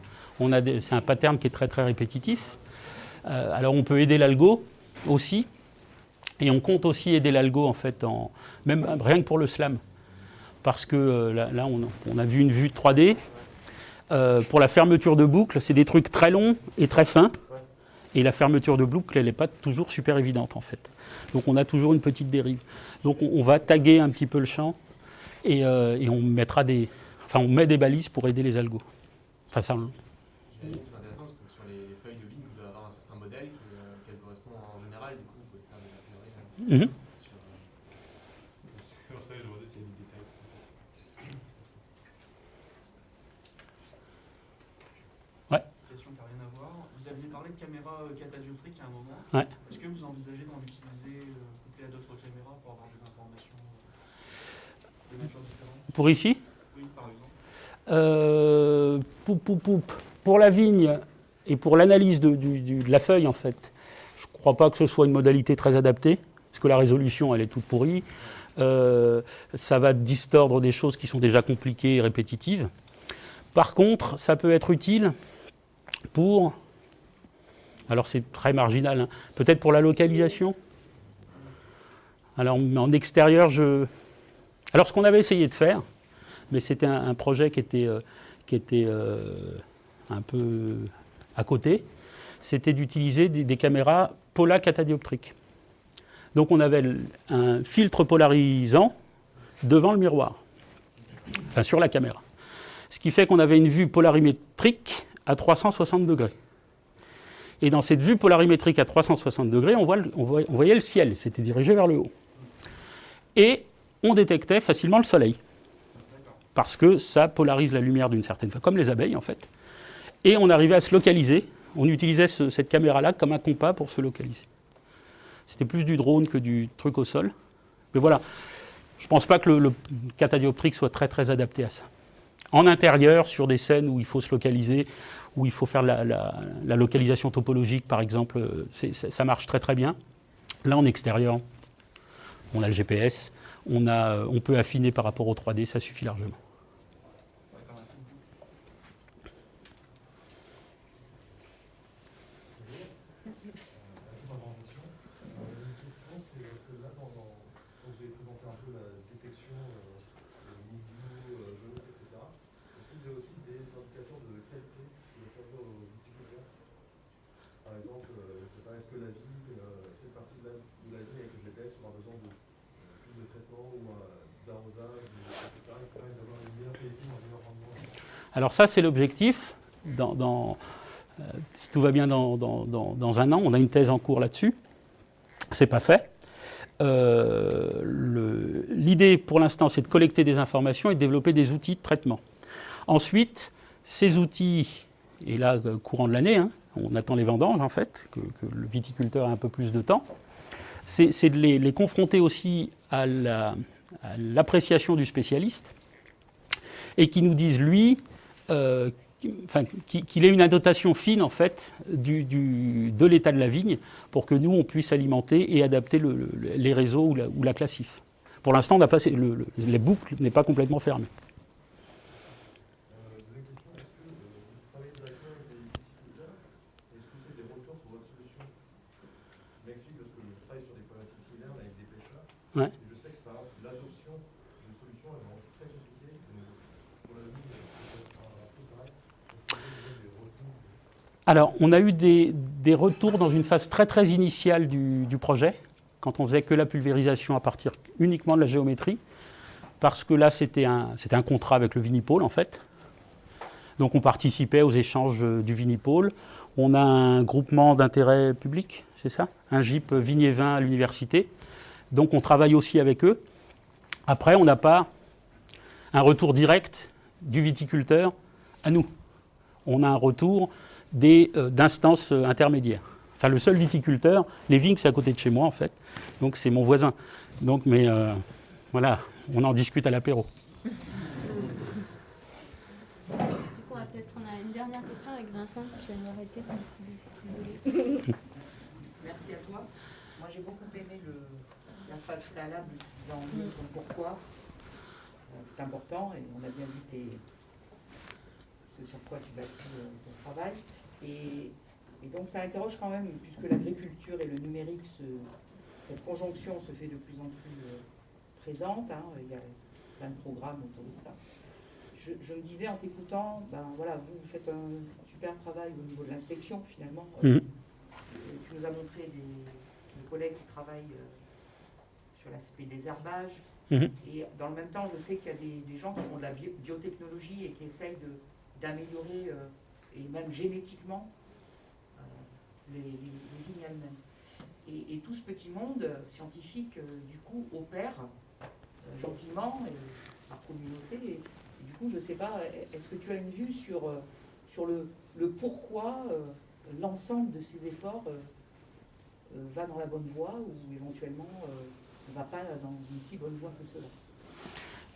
C'est un pattern qui est très, très répétitif. Alors, on peut aider l'algo aussi. Et on compte aussi aider l'algo, en fait, même rien que pour le slam. Parce que là on a vu une vue 3D. Pour la fermeture de boucle, c'est des trucs très longs et très fins. Et la fermeture de boucle, elle n'est pas toujours super évidente, en fait. Donc on a toujours une petite dérive. Donc on va taguer un petit peu le champ et on mettra on met des balises pour aider les algos. Enfin, ça, J'imagine que c'est intéressant parce que sur les feuilles de vigne, vous devez avoir un certain modèle qui correspond en général. Du coup, vous pouvez faire des a priori sur. C'est pour ça que je demandais s'il y a des détails. Question qui n'a rien à voir. Vous aviez parlé de caméras catadioptriques à un moment. Ouais. Est-ce que vous envisagez d'en utiliser couplé à d'autres caméras pour avoir des informations de nature différente? pour ici, Oui, par exemple. pour la vigne et pour l'analyse de la feuille, en fait, je ne crois pas que ce soit une modalité très adaptée, parce que la résolution, elle est toute pourrie. Ça va distordre des choses qui sont déjà compliquées et répétitives. Par contre, ça peut être utile pour... Alors c'est très marginal, hein, peut-être pour la localisation. Alors en extérieur, Alors ce qu'on avait essayé de faire, mais c'était un projet qui était un peu à côté, c'était d'utiliser des caméras polacatadioptriques. Donc on avait un filtre polarisant devant le miroir, enfin sur la caméra. Ce qui fait qu'on avait une vue polarimétrique à 360 degrés. Et dans cette vue polarimétrique à 360 degrés, on voyait le ciel, c'était dirigé vers le haut. Et on détectait facilement le soleil, parce que ça polarise la lumière d'une certaine façon, comme les abeilles en fait. Et on arrivait à se localiser, on utilisait cette caméra-là comme un compas pour se localiser. C'était plus du drone que du truc au sol. Mais voilà, je ne pense pas que le catadioptrique soit très très adapté à ça. En intérieur, sur des scènes où il faut se localiser, où il faut faire la localisation topologique, par exemple, ça marche très très bien. Là, en extérieur, on a le GPS, on peut affiner par rapport au 3D, ça suffit largement. D'accord, merci beaucoup. Merci pour la présentation. Une question, c'est parce que là, quand vous avez présenté un peu la détection milieu, jeunesse, etc., est-ce que vous avez aussi des indicateurs de qualité qui vont servir aux viticulteurs? Par exemple, est-ce que la vigne, cette partie de la vigne avec le GPS aura besoin de plus de traitement ou d'arrosage, etc., et permet d'avoir une meilleure qualité, un meilleur rendement? Alors ça, c'est l'objectif. Si tout va bien dans un an, on a une thèse en cours là-dessus. C'est pas fait. L'idée pour l'instant, c'est de collecter des informations et de développer des outils de traitement. Ensuite, ces outils, et là, courant de l'année, hein, on attend les vendanges en fait, que le viticulteur ait un peu plus de temps, c'est de les confronter aussi à l'appréciation du spécialiste et qui nous dise, lui, qu'il ait une annotation fine en fait de l'état de la vigne pour que nous on puisse alimenter et adapter les réseaux ou la classif. Pour l'instant, les boucles n'est pas complètement fermée. Deuxième question, est-ce que vous travaillez directement avec des viticulteurs? Est-ce que c'est des retours sur votre solution? Je m'explique parce que je travaille sur des problématiques similaires avec des pêcheurs. Ouais. Et je sais que par exemple l'adoption d'une solution est vraiment très compliquée. Pour la vigne, c'est un peu pareil. Est-ce que vous avez des retours? Alors, on a eu des retours dans une phase très très initiale du projet, quand on faisait que la pulvérisation à partir uniquement de la géométrie, parce que là c'était un contrat avec le Vinipôle en fait. Donc on participait aux échanges du Vinipôle. On a un groupement d'intérêt public, c'est ça? Un GIP Vigne et Vin à l'université. Donc on travaille aussi avec eux. Après, on n'a pas un retour direct du viticulteur à nous. On a un retour d'instances intermédiaires. Enfin, le seul viticulteur, les vignes, c'est à côté de chez moi, en fait. Donc, c'est mon voisin. Donc, mais voilà, on en discute à l'apéro. Du coup, on a une dernière question avec Vincent, puis je vais m'arrêter. Désolée. Merci à toi. Moi, j'ai beaucoup aimé la phase préalable disant sur le pourquoi. C'est important et on a bien vu ce sur quoi tu bâtis ton travail. Et donc, ça interroge quand même, puisque l'agriculture et le numérique cette conjonction se fait de plus en plus présente, hein, il y a plein de programmes autour de ça. Je me disais en t'écoutant, ben voilà, vous faites un super travail au niveau de l'inspection finalement. Tu nous as montré des collègues qui travaillent sur l'aspect des herbages. Et dans le même temps, je sais qu'il y a des gens qui font de la biotechnologie et qui essayent d'améliorer, et même génétiquement, les vignes elles-mêmes. Et tout ce petit monde scientifique, du coup, opère gentiment et par communauté. Et du coup, je ne sais pas, est-ce que tu as une vue sur le pourquoi l'ensemble de ces efforts va dans la bonne voie ou éventuellement ne va pas dans une si bonne voie que cela?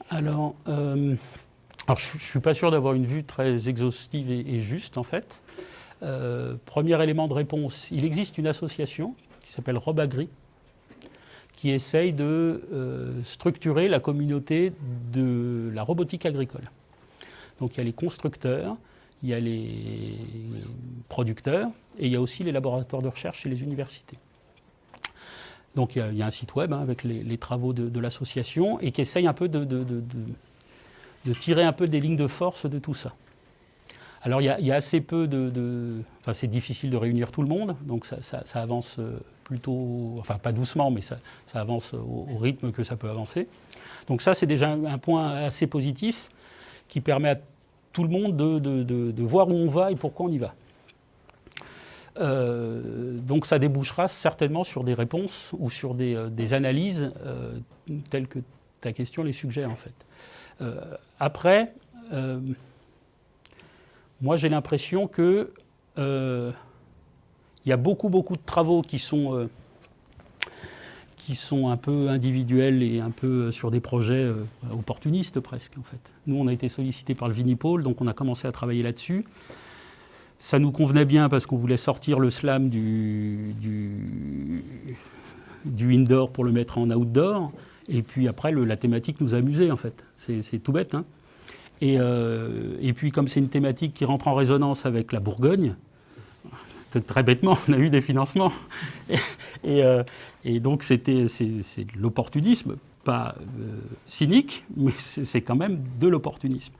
Alors, je ne suis pas sûr d'avoir une vue très exhaustive et juste, en fait. Premier élément de réponse, il existe une association qui s'appelle Robagri, qui essaye de structurer la communauté de la robotique agricole. Donc il y a les constructeurs, il y a les producteurs, et il y a aussi les laboratoires de recherche et les universités. Donc il y a un site web avec les travaux de l'association, et qui essaye un peu de tirer un peu des lignes de force de tout ça. Alors il y a assez peu enfin c'est difficile de réunir tout le monde, donc ça avance plutôt, enfin pas doucement, mais ça avance au rythme que ça peut avancer. Donc ça c'est déjà un point assez positif qui permet à tout le monde de voir où on va et pourquoi on y va. Donc ça débouchera certainement sur des réponses ou sur des analyses telles que ta question les suggère en fait. Après, moi j'ai l'impression que il y a beaucoup de travaux qui sont un peu individuels et un peu sur des projets opportunistes presque en fait. Nous on a été sollicités par le Vinipôle, donc on a commencé à travailler là-dessus. Ça nous convenait bien parce qu'on voulait sortir le slam du indoor pour le mettre en outdoor. Et puis après, la thématique nous amusait en fait. C'est tout bête. Hein. Et puis comme c'est une thématique qui rentre en résonance avec la Bourgogne, très bêtement, on a eu des financements. Et donc c'est de l'opportunisme, pas cynique, mais c'est quand même de l'opportunisme.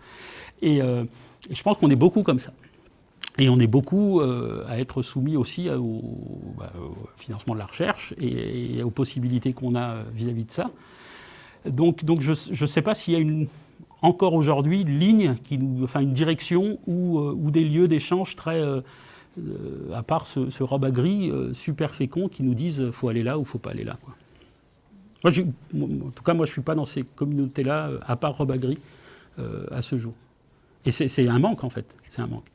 Et je pense qu'on est beaucoup comme ça. Et on est beaucoup à être soumis aussi au financement de la recherche et aux possibilités qu'on a vis-à-vis de ça. Donc je ne sais pas s'il y a encore aujourd'hui une ligne, une direction ou des lieux d'échange très, à part ce Robagri super fécond qui nous disent il faut aller là ou il ne faut pas aller là. Quoi. En tout cas, moi je ne suis pas dans ces communautés-là, à part Robagri, à ce jour. Et c'est un manque en fait, c'est un manque.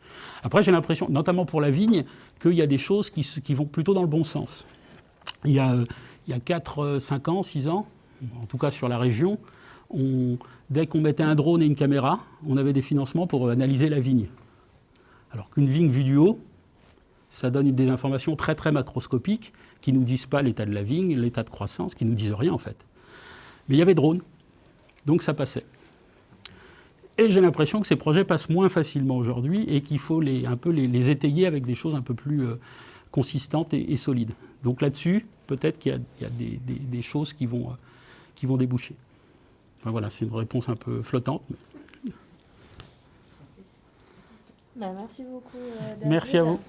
Après j'ai l'impression, notamment pour la vigne, qu'il y a des choses qui vont plutôt dans le bon sens. Il y a 4, 5 ans, 6 ans, en tout cas sur la région, dès qu'on mettait un drone et une caméra, on avait des financements pour analyser la vigne. Alors qu'une vigne vue du haut, ça donne des informations très très macroscopiques qui ne nous disent pas l'état de la vigne, l'état de croissance, qui ne nous disent rien en fait. Mais il y avait drone, donc ça passait. Et j'ai l'impression que ces projets passent moins facilement aujourd'hui et qu'il faut un peu les étayer avec des choses un peu plus consistantes et solides. Donc là-dessus, peut-être qu'il y a des choses qui vont déboucher. Enfin, voilà, c'est une réponse un peu flottante. Mais... merci beaucoup, David. Merci à vous.